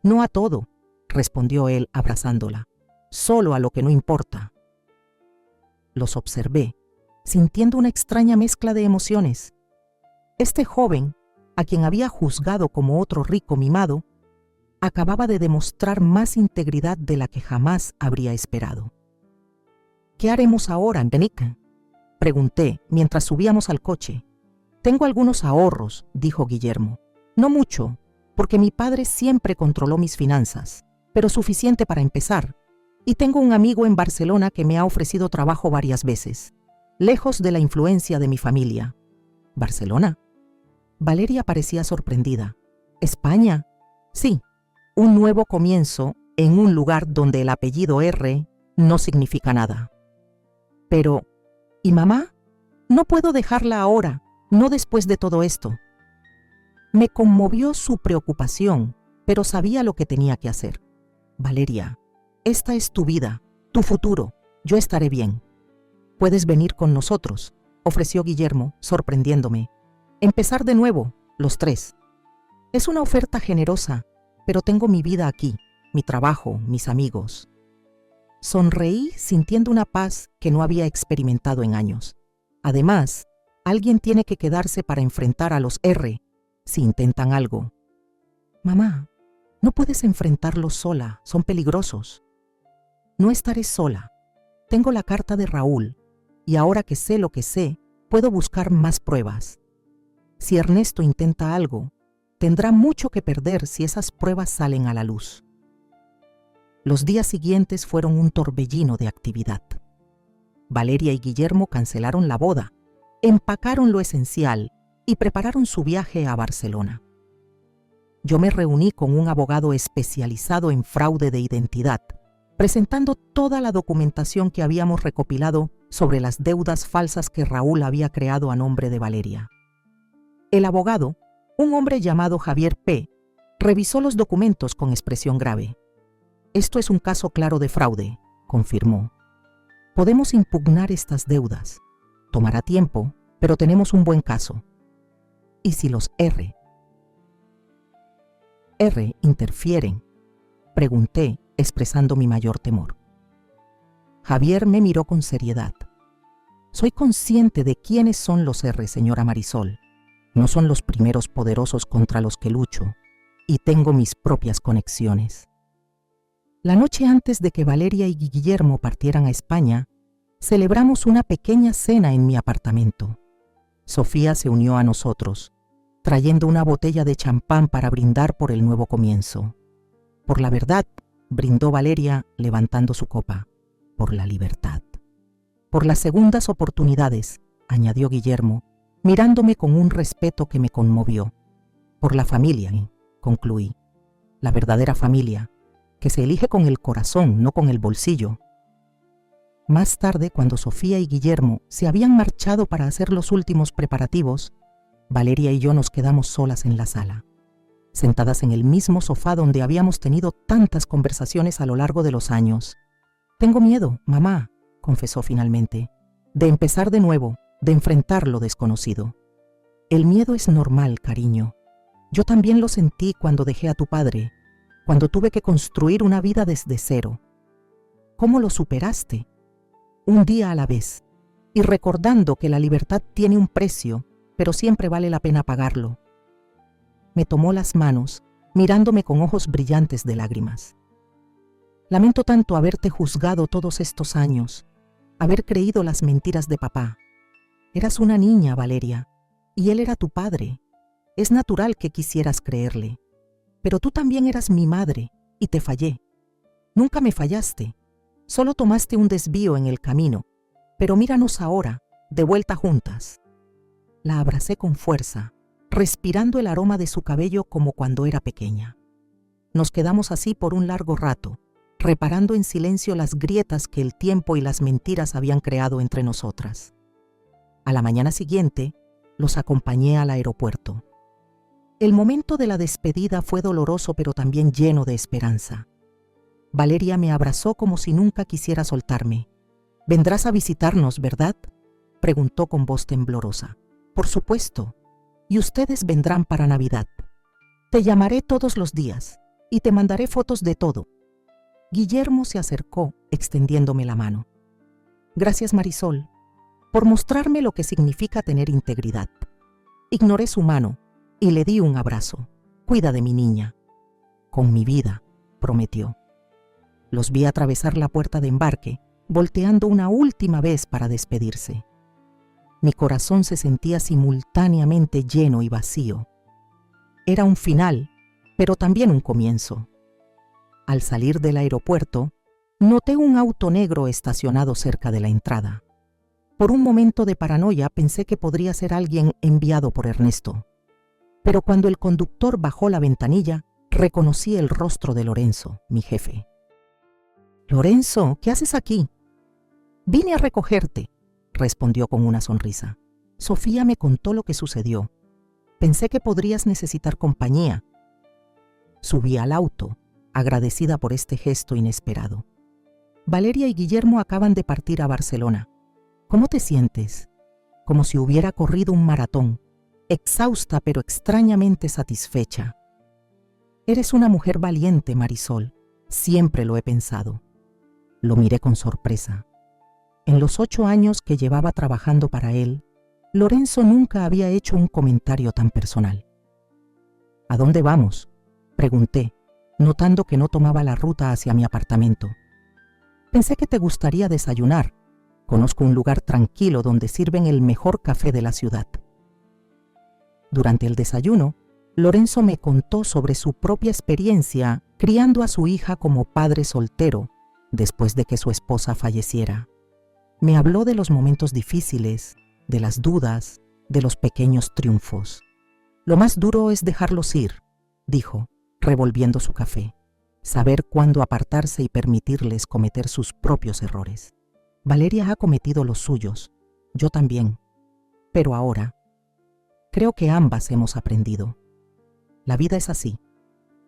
Speaker 1: «No a todo», respondió él abrazándola, «solo a lo que no importa». Los observé, sintiendo una extraña mezcla de emociones. Este joven, a quien había juzgado como otro rico mimado, acababa de demostrar más integridad de la que jamás habría esperado. «¿Qué haremos ahora, Benica?», pregunté mientras subíamos al coche. «Tengo algunos ahorros», dijo Guillermo. «No mucho, porque mi padre siempre controló mis finanzas, pero suficiente para empezar. Y tengo un amigo en Barcelona que me ha ofrecido trabajo varias veces, lejos de la influencia de mi familia». «¿Barcelona?». Valeria parecía sorprendida. «¿España?». «Sí, un nuevo comienzo en un lugar donde el apellido R no significa nada». «Pero, ¿y mamá? No puedo dejarla ahora, no después de todo esto». Me conmovió su preocupación, pero sabía lo que tenía que hacer. «Valeria, esta es tu vida, tu futuro. Yo estaré bien. Puedes venir con nosotros», ofreció Guillermo, sorprendiéndome. «Empezar de nuevo, los tres. Es una oferta generosa, pero tengo mi vida aquí, mi trabajo, mis amigos». Sonreí sintiendo una paz que no había experimentado en años. Además, alguien tiene que quedarse para enfrentar a los R si intentan algo. «Mamá, no puedes enfrentarlos sola, son peligrosos». «No estaré sola. Tengo la carta de Raúl, y ahora que sé lo que sé, puedo buscar más pruebas. Si Ernesto intenta algo, tendrá mucho que perder si esas pruebas salen a la luz». Los días siguientes fueron un torbellino de actividad. Valeria y Guillermo cancelaron la boda, empacaron lo esencial y prepararon su viaje a Barcelona. Yo me reuní con un abogado especializado en fraude de identidad, presentando toda la documentación que habíamos recopilado sobre las deudas falsas que Raúl había creado a nombre de Valeria. El abogado, un hombre llamado Javier P., revisó los documentos con expresión grave. «Esto es un caso claro de fraude», confirmó. «Podemos impugnar estas deudas. Tomará tiempo, pero tenemos un buen caso». «¿Y si los R interfieren?», pregunté, expresando mi mayor temor. Javier me miró con seriedad. «Soy consciente de quiénes son los R, señora Marisol. No son los primeros poderosos contra los que lucho, y tengo mis propias conexiones». La noche antes de que Valeria y Guillermo partieran a España, celebramos una pequeña cena en mi apartamento. Sofía se unió a nosotros, trayendo una botella de champán para brindar por el nuevo comienzo. «Por la verdad», brindó Valeria levantando su copa, «por la libertad». «Por las segundas oportunidades», añadió Guillermo, mirándome con un respeto que me conmovió. Por la familia, concluí. La verdadera familia, que se elige con el corazón, no con el bolsillo. Más tarde, cuando Sofía y Guillermo se habían marchado para hacer los últimos preparativos, Valeria y yo nos quedamos solas en la sala, sentadas en el mismo sofá donde habíamos tenido tantas conversaciones a lo largo de los años. «Tengo miedo, mamá», confesó finalmente, «de empezar de nuevo, de enfrentar lo desconocido». «El miedo es normal, cariño. Yo también lo sentí cuando dejé a tu padre, cuando tuve que construir una vida desde cero. ¿Cómo lo superaste? Un día a la vez, y recordando que la libertad tiene un precio, pero siempre vale la pena pagarlo». Me tomó las manos, mirándome con ojos brillantes de lágrimas. «Lamento tanto haberte juzgado todos estos años, haber creído las mentiras de papá. Eras una niña, Valeria, y él era tu padre. Es natural que quisieras creerle. Pero tú también eras mi madre, y te fallé. Nunca me fallaste. Solo tomaste un desvío en el camino, pero míranos ahora, de vuelta juntas». La abracé con fuerza, respirando el aroma de su cabello como cuando era pequeña. Nos quedamos así por un largo rato, reparando en silencio las grietas que el tiempo y las mentiras habían creado entre nosotras. A la mañana siguiente, los acompañé al aeropuerto. El momento de la despedida fue doloroso pero también lleno de esperanza. Valeria me abrazó como si nunca quisiera soltarme. «Vendrás a visitarnos, ¿verdad?», preguntó con voz temblorosa. «Por supuesto. Y ustedes vendrán para Navidad. Te llamaré todos los días y te mandaré fotos de todo». Guillermo se acercó, extendiéndome la mano. «Gracias, Marisol, por mostrarme lo que significa tener integridad». Ignoré su mano y le di un abrazo. «Cuida de mi niña». «Con mi vida», prometió. Los vi atravesar la puerta de embarque, volteando una última vez para despedirse. Mi corazón se sentía simultáneamente lleno y vacío. Era un final, pero también un comienzo. Al salir del aeropuerto, noté un auto negro estacionado cerca de la entrada. Por un momento de paranoia pensé que podría ser alguien enviado por Ernesto. Pero cuando el conductor bajó la ventanilla, reconocí el rostro de Lorenzo, mi jefe. «Lorenzo, ¿qué haces aquí?» «Vine a recogerte», respondió con una sonrisa. «Sofía me contó lo que sucedió. Pensé que podrías necesitar compañía». Subí al auto, agradecida por este gesto inesperado. «Valeria y Guillermo acaban de partir a Barcelona. ¿Cómo te sientes?» «Como si hubiera corrido un maratón, exhausta pero extrañamente satisfecha». «Eres una mujer valiente, Marisol. Siempre lo he pensado». Lo miré con sorpresa. En los 8 años que llevaba trabajando para él, Lorenzo nunca había hecho un comentario tan personal. «¿A dónde vamos?», pregunté, notando que no tomaba la ruta hacia mi apartamento. «Pensé que te gustaría desayunar. Conozco un lugar tranquilo donde sirven el mejor café de la ciudad». Durante el desayuno, Lorenzo me contó sobre su propia experiencia criando a su hija como padre soltero después de que su esposa falleciera. Me habló de los momentos difíciles, de las dudas, de los pequeños triunfos. «Lo más duro es dejarlos ir», dijo, revolviendo su café. «Saber cuándo apartarse y permitirles cometer sus propios errores. Valeria ha cometido los suyos, yo también. Pero ahora, creo que ambas hemos aprendido. La vida es así,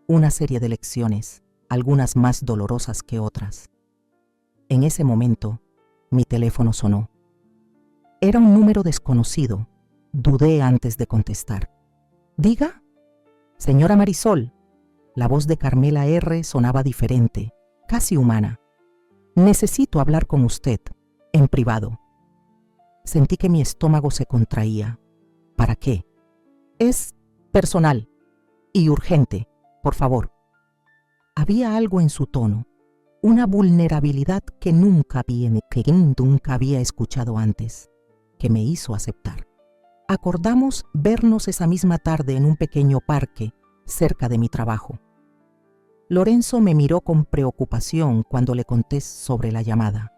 Speaker 1: una serie de lecciones, algunas más dolorosas que otras». En ese momento, mi teléfono sonó. Era un número desconocido. Dudé antes de contestar. «¿Diga?» «Señora Marisol». La voz de Carmela R. sonaba diferente, casi humana. «Necesito hablar con usted, en privado». Sentí que mi estómago se contraía. «¿Para qué?» «Es personal y urgente, por favor». Había algo en su tono, una vulnerabilidad que nunca había escuchado antes, que me hizo aceptar. Acordamos vernos esa misma tarde en un pequeño parque cerca de mi trabajo. Lorenzo me miró con preocupación cuando le conté sobre la llamada.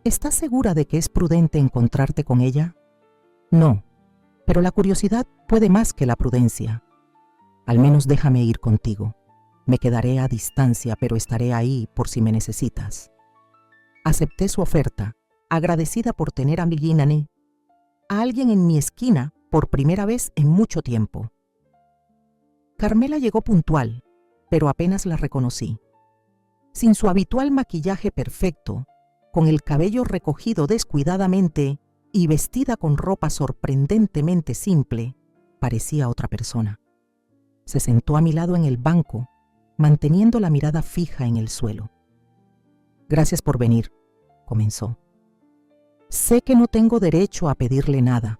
Speaker 1: «¿Estás segura de que es prudente encontrarte con ella?» «No, Pero la curiosidad puede más que la prudencia. Al menos déjame ir contigo. Me quedaré a distancia, pero estaré ahí por si me necesitas. Acepté su oferta, agradecida por tener a mi Guinané, a alguien en mi esquina por primera vez en mucho tiempo. Carmela llegó puntual, pero apenas la reconocí. Sin su habitual maquillaje perfecto, con el cabello recogido descuidadamente y vestida con ropa sorprendentemente simple, parecía otra persona. Se sentó a mi lado en el banco, manteniendo la mirada fija en el suelo. «Gracias por venir», comenzó. «Sé que no tengo derecho a pedirle nada».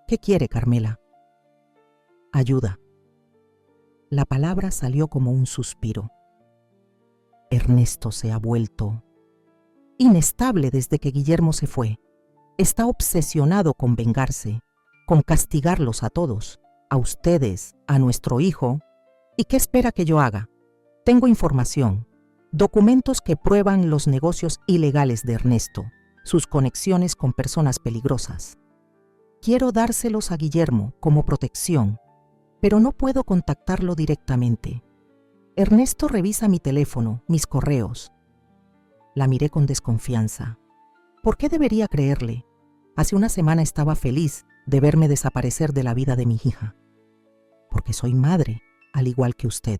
Speaker 1: «¿Qué quiere, Carmela?» «Ayuda». La palabra salió como un suspiro. Ernesto se ha vuelto inestable desde que Guillermo se fue. Está obsesionado con vengarse, con castigarlos a todos, a ustedes, a nuestro hijo. ¿Y qué espera que yo haga? Tengo información, documentos que prueban los negocios ilegales de Ernesto, sus conexiones con personas peligrosas. Quiero dárselos a Guillermo como protección, pero no puedo contactarlo directamente. Ernesto revisa mi teléfono, mis correos. La miré con desconfianza. ¿Por qué debería creerle? Hace una semana estaba feliz de verme desaparecer de la vida de mi hija. Porque soy madre, al igual que usted.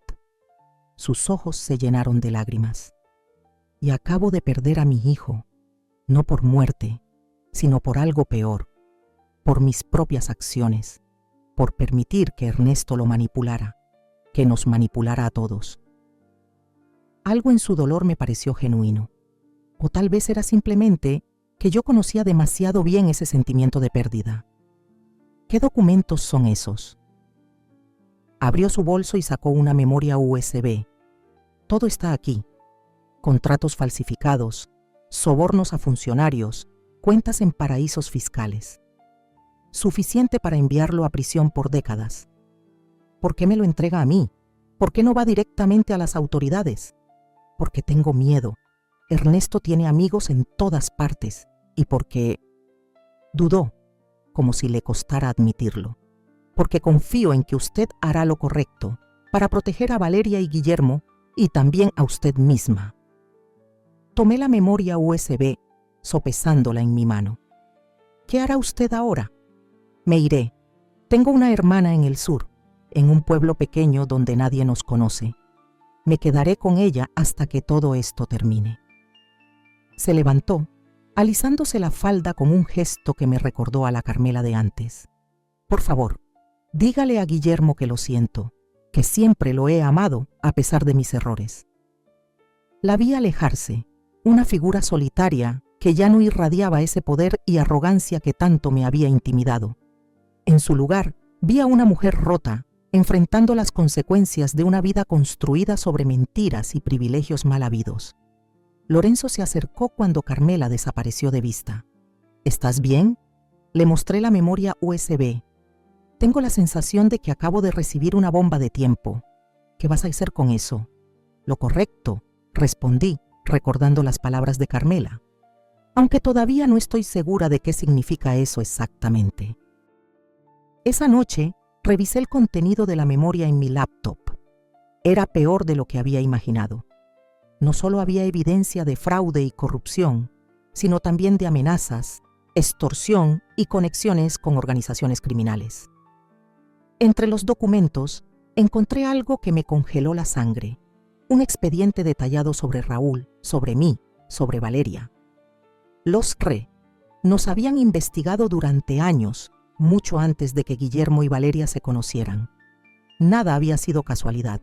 Speaker 1: Sus ojos se llenaron de lágrimas. Y acabo de perder a mi hijo, no por muerte, sino por algo peor, por mis propias acciones, por permitir que Ernesto lo manipulara, que nos manipulara a todos. Algo en su dolor me pareció genuino, o tal vez era simplemente que yo conocía demasiado bien ese sentimiento de pérdida. ¿Qué documentos son esos? Abrió su bolso y sacó una memoria USB. Todo está aquí. Contratos falsificados, sobornos a funcionarios, cuentas en paraísos fiscales. Suficiente para enviarlo a prisión por décadas. ¿Por qué me lo entrega a mí? ¿Por qué no va directamente a las autoridades? Porque tengo miedo. Ernesto tiene amigos en todas partes y porque dudó, como si le costara admitirlo. Porque confío en que usted hará lo correcto para proteger a Valeria y Guillermo y también a usted misma. Tomé la memoria USB, sopesándola en mi mano. ¿Qué hará usted ahora? Me iré. Tengo una hermana en el sur, en un pueblo pequeño donde nadie nos conoce. Me quedaré con ella hasta que todo esto termine. Se levantó, alisándose la falda con un gesto que me recordó a la Carmela de antes. Por favor, dígale a Guillermo que lo siento, que siempre lo he amado a pesar de mis errores. La vi alejarse, una figura solitaria que ya no irradiaba ese poder y arrogancia que tanto me había intimidado. En su lugar, vi a una mujer rota, enfrentando las consecuencias de una vida construida sobre mentiras y privilegios mal habidos. Lorenzo se acercó cuando Carmela desapareció de vista. ¿Estás bien? Le mostré la memoria USB. Tengo la sensación de que acabo de recibir una bomba de tiempo. ¿Qué vas a hacer con eso? Lo correcto, respondí, recordando las palabras de Carmela, aunque todavía no estoy segura de qué significa eso exactamente. Esa noche, revisé el contenido de la memoria en mi laptop. Era peor de lo que había imaginado. No solo había evidencia de fraude y corrupción, sino también de amenazas, extorsión y conexiones con organizaciones criminales. Entre los documentos, encontré algo que me congeló la sangre. Un expediente detallado sobre Raúl, sobre mí, sobre Valeria. Los RE nos habían investigado durante años, mucho antes de que Guillermo y Valeria se conocieran. Nada había sido casualidad.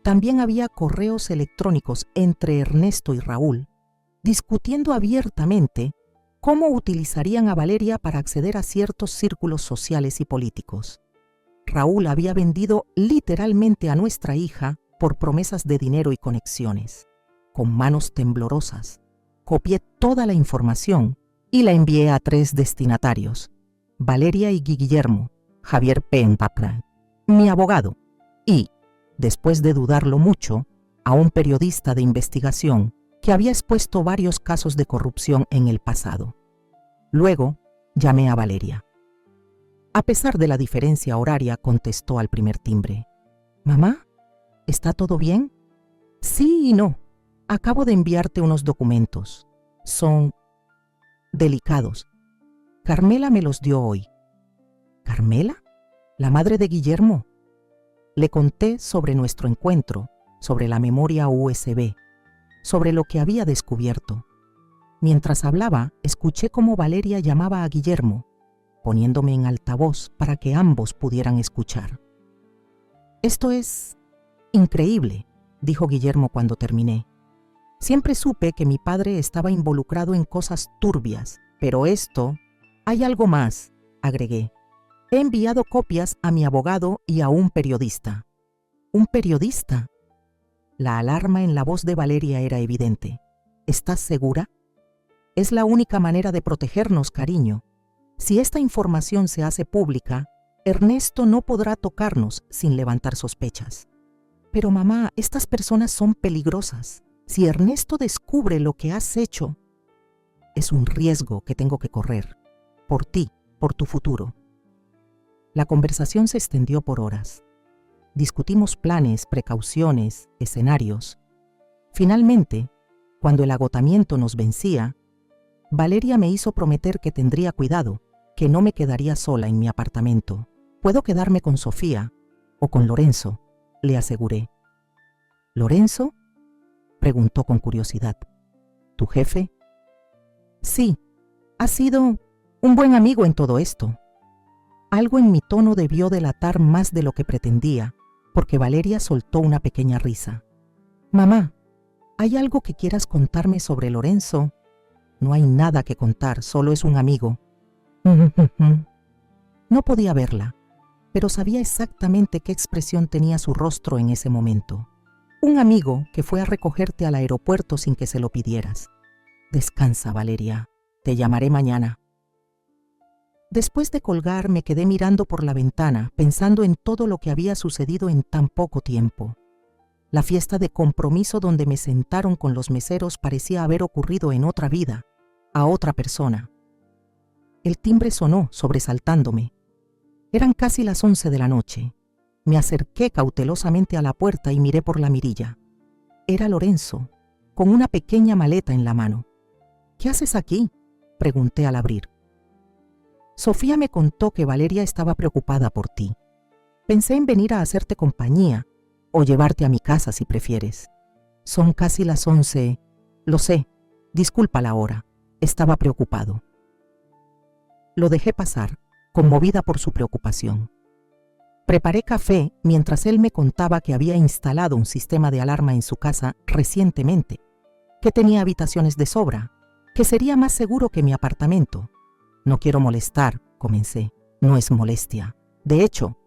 Speaker 1: También había correos electrónicos entre Ernesto y Raúl, discutiendo abiertamente cómo utilizarían a Valeria para acceder a ciertos círculos sociales y políticos. Raúl había vendido literalmente a nuestra hija por promesas de dinero y conexiones. Con manos temblorosas, copié toda la información y la envié a 3 destinatarios: Valeria y Guillermo, Javier P. Empaplan, mi abogado, y, después de dudarlo mucho, a un periodista de investigación que había expuesto varios casos de corrupción en el pasado. Luego, llamé a Valeria. A pesar de la diferencia horaria, contestó al primer timbre. «Mamá, ¿está todo bien?» «Sí y no. Acabo de enviarte unos documentos. Son delicados. Carmela me los dio hoy». «¿Carmela? ¿La madre de Guillermo?» Le conté sobre nuestro encuentro, sobre la memoria USB, sobre lo que había descubierto. Mientras hablaba, escuché cómo Valeria llamaba a Guillermo, poniéndome en altavoz para que ambos pudieran escuchar. «Esto es increíble», dijo Guillermo cuando terminé. «Siempre supe que mi padre estaba involucrado en cosas turbias, pero esto... Hay algo más», agregué. «He enviado copias a mi abogado y a un periodista». «¿Un periodista?» La alarma en la voz de Valeria era evidente. «¿Estás segura?» «Es la única manera de protegernos, cariño. Si esta información se hace pública, Ernesto no podrá tocarnos sin levantar sospechas». «Pero mamá, estas personas son peligrosas. Si Ernesto descubre lo que has hecho...» «Es un riesgo que tengo que correr. Por ti, por tu futuro». La conversación se extendió por horas. Discutimos planes, precauciones, escenarios. Finalmente, cuando el agotamiento nos vencía, Valeria me hizo prometer que tendría cuidado, que no me quedaría sola en mi apartamento. «Puedo quedarme con Sofía o con Lorenzo», le aseguré. «¿Lorenzo?», preguntó con curiosidad. «¿Tu jefe?». «Sí, ha sido un buen amigo en todo esto». Algo en mi tono debió delatar más de lo que pretendía, porque Valeria soltó una pequeña risa. «Mamá, ¿hay algo que quieras contarme sobre Lorenzo?» «No hay nada que contar, solo es un amigo». No podía verla, pero sabía exactamente qué expresión tenía su rostro en ese momento. Un amigo que fue a recogerte al aeropuerto sin que se lo pidieras. «Descansa, Valeria. Te llamaré mañana». Después de colgar, me quedé mirando por la ventana, pensando en todo lo que había sucedido en tan poco tiempo. La fiesta de compromiso donde me sentaron con los meseros parecía haber ocurrido en otra vida, a otra persona. El timbre sonó, sobresaltándome. Eran casi las 11 de la noche. Me acerqué cautelosamente a la puerta y miré por la mirilla. Era Lorenzo, con una pequeña maleta en la mano. «¿Qué haces aquí?», pregunté al abrir. «Sofía me contó que Valeria estaba preocupada por ti. Pensé en venir a hacerte compañía o llevarte a mi casa si prefieres. Son casi las 11. Lo sé, disculpa la hora. Estaba preocupado». Lo dejé pasar, conmovida por su preocupación. Preparé café mientras él me contaba que había instalado un sistema de alarma en su casa recientemente, que tenía habitaciones de sobra, que sería más seguro que mi apartamento. «No quiero molestar», comencé. «No es molestia. De hecho»,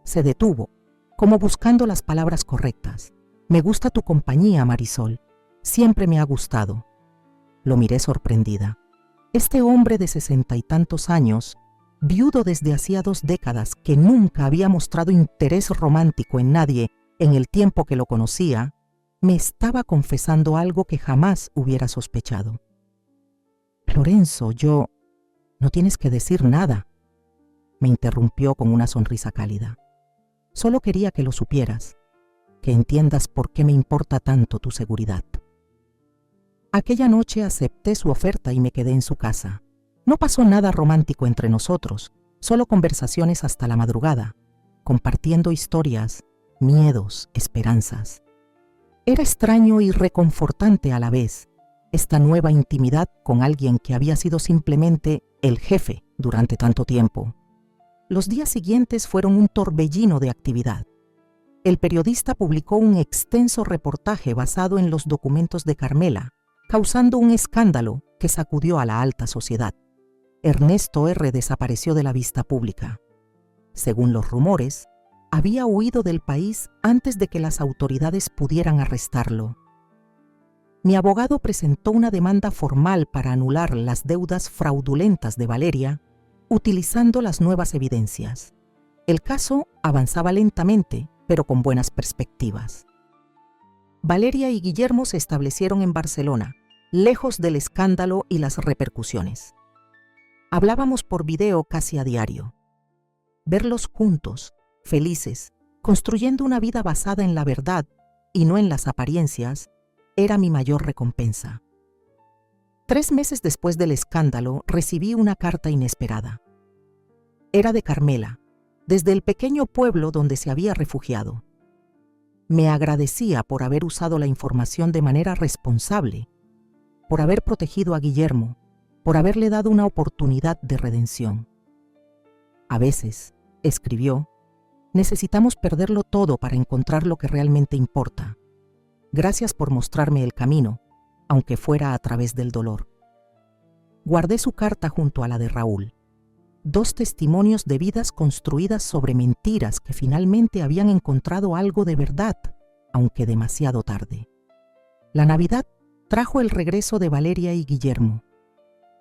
Speaker 1: se detuvo, como buscando las palabras correctas. «Me gusta tu compañía, Marisol. Siempre me ha gustado». Lo miré sorprendida. Este hombre de 60 y tantos años, viudo desde hacía 2 décadas, que nunca había mostrado interés romántico en nadie en el tiempo que lo conocía, me estaba confesando algo que jamás hubiera sospechado. «Lorenzo, yo... No tienes que decir nada», me interrumpió con una sonrisa cálida. «Solo quería que lo supieras, que entiendas por qué me importa tanto tu seguridad». Aquella noche acepté su oferta y me quedé en su casa. No pasó nada romántico entre nosotros, solo conversaciones hasta la madrugada, compartiendo historias, miedos, esperanzas. Era extraño y reconfortante a la vez, esta nueva intimidad con alguien que había sido simplemente el jefe durante tanto tiempo. Los días siguientes fueron un torbellino de actividad. El periodista publicó un extenso reportaje basado en los documentos de Carmela, causando un escándalo que sacudió a la alta sociedad. Ernesto R. desapareció de la vista pública. Según los rumores, había huido del país antes de que las autoridades pudieran arrestarlo. Mi abogado presentó una demanda formal para anular las deudas fraudulentas de Valeria, utilizando las nuevas evidencias. El caso avanzaba lentamente, pero con buenas perspectivas. Valeria y Guillermo se establecieron en Barcelona, lejos del escándalo y las repercusiones. Hablábamos por video casi a diario. Verlos juntos, felices, construyendo una vida basada en la verdad y no en las apariencias, era mi mayor recompensa. 3 meses después del escándalo, recibí una carta inesperada. Era de Carmela, desde el pequeño pueblo donde se había refugiado. Me agradecía por haber usado la información de manera responsable, por haber protegido a Guillermo, por haberle dado una oportunidad de redención. A veces, escribió, necesitamos perderlo todo para encontrar lo que realmente importa. Gracias por mostrarme el camino, aunque fuera a través del dolor. Guardé su carta junto a la de Raúl. 2 testimonios de vidas construidas sobre mentiras que finalmente habían encontrado algo de verdad, aunque demasiado tarde. La Navidad trajo el regreso de Valeria y Guillermo.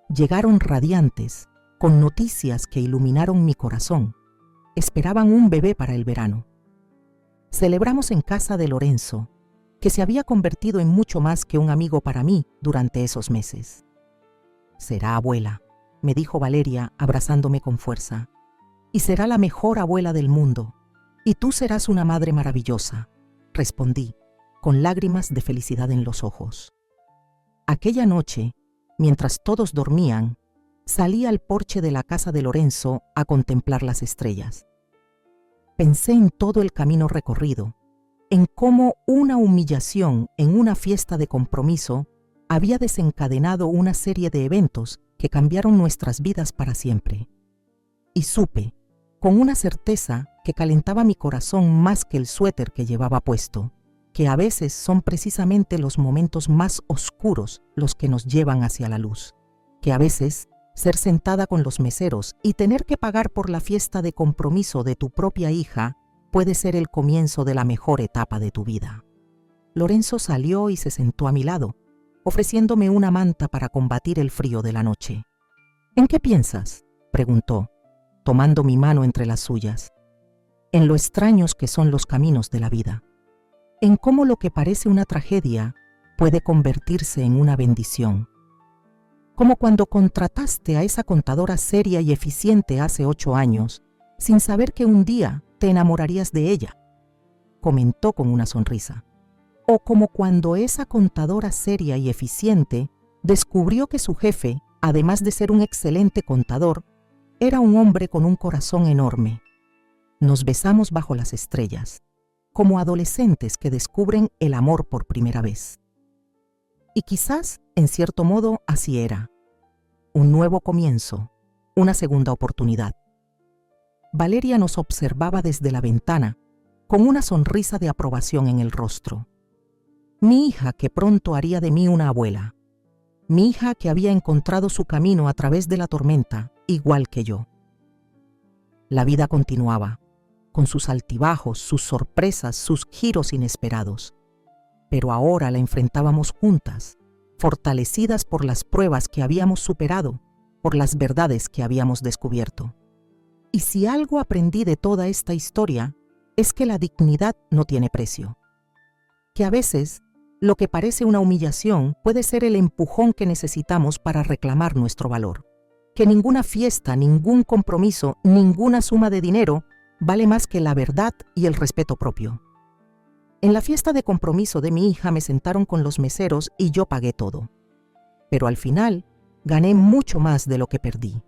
Speaker 1: Llegaron radiantes, con noticias que iluminaron mi corazón. Esperaban un bebé para el verano. Celebramos en casa de Lorenzo, que se había convertido en mucho más que un amigo para mí durante esos meses. Será abuela, me dijo Valeria abrazándome con fuerza, y será la mejor abuela del mundo, y tú serás una madre maravillosa, respondí, con lágrimas de felicidad en los ojos. Aquella noche, mientras todos dormían, salí al porche de la casa de Lorenzo a contemplar las estrellas. Pensé en todo el camino recorrido, en cómo una humillación en una fiesta de compromiso había desencadenado una serie de eventos que cambiaron nuestras vidas para siempre. Y supe, con una certeza que calentaba mi corazón más que el suéter que llevaba puesto, que a veces son precisamente los momentos más oscuros los que nos llevan hacia la luz, que a veces ser sentada con los meseros y tener que pagar por la fiesta de compromiso de tu propia hija puede ser el comienzo de la mejor etapa de tu vida. Lorenzo salió y se sentó a mi lado, ofreciéndome una manta para combatir el frío de la noche. ¿En qué piensas?, preguntó, tomando mi mano entre las suyas. En lo extraños que son los caminos de la vida, en cómo lo que parece una tragedia puede convertirse en una bendición. Como cuando contrataste a esa contadora seria y eficiente hace 8 años, sin saber que un día te enamorarías de ella, comentó con una sonrisa. O como cuando esa contadora seria y eficiente descubrió que su jefe, además de ser un excelente contador, era un hombre con un corazón enorme. Nos besamos bajo las estrellas, como adolescentes que descubren el amor por primera vez. Y quizás, en cierto modo, así era. Un nuevo comienzo, una segunda oportunidad. Valeria nos observaba desde la ventana, con una sonrisa de aprobación en el rostro. Mi hija que pronto haría de mí una abuela. Mi hija que había encontrado su camino a través de la tormenta, igual que yo. La vida continuaba, con sus altibajos, sus sorpresas, sus giros inesperados. Pero ahora la enfrentábamos juntas, fortalecidas por las pruebas que habíamos superado, por las verdades que habíamos descubierto. Y si algo aprendí de toda esta historia, es que la dignidad no tiene precio. Que a veces, lo que parece una humillación puede ser el empujón que necesitamos para reclamar nuestro valor. Que ninguna fiesta, ningún compromiso, ninguna suma de dinero vale más que la verdad y el respeto propio. En la fiesta de compromiso de mi hija me sentaron con los meseros y yo pagué todo. Pero al final, gané mucho más de lo que perdí.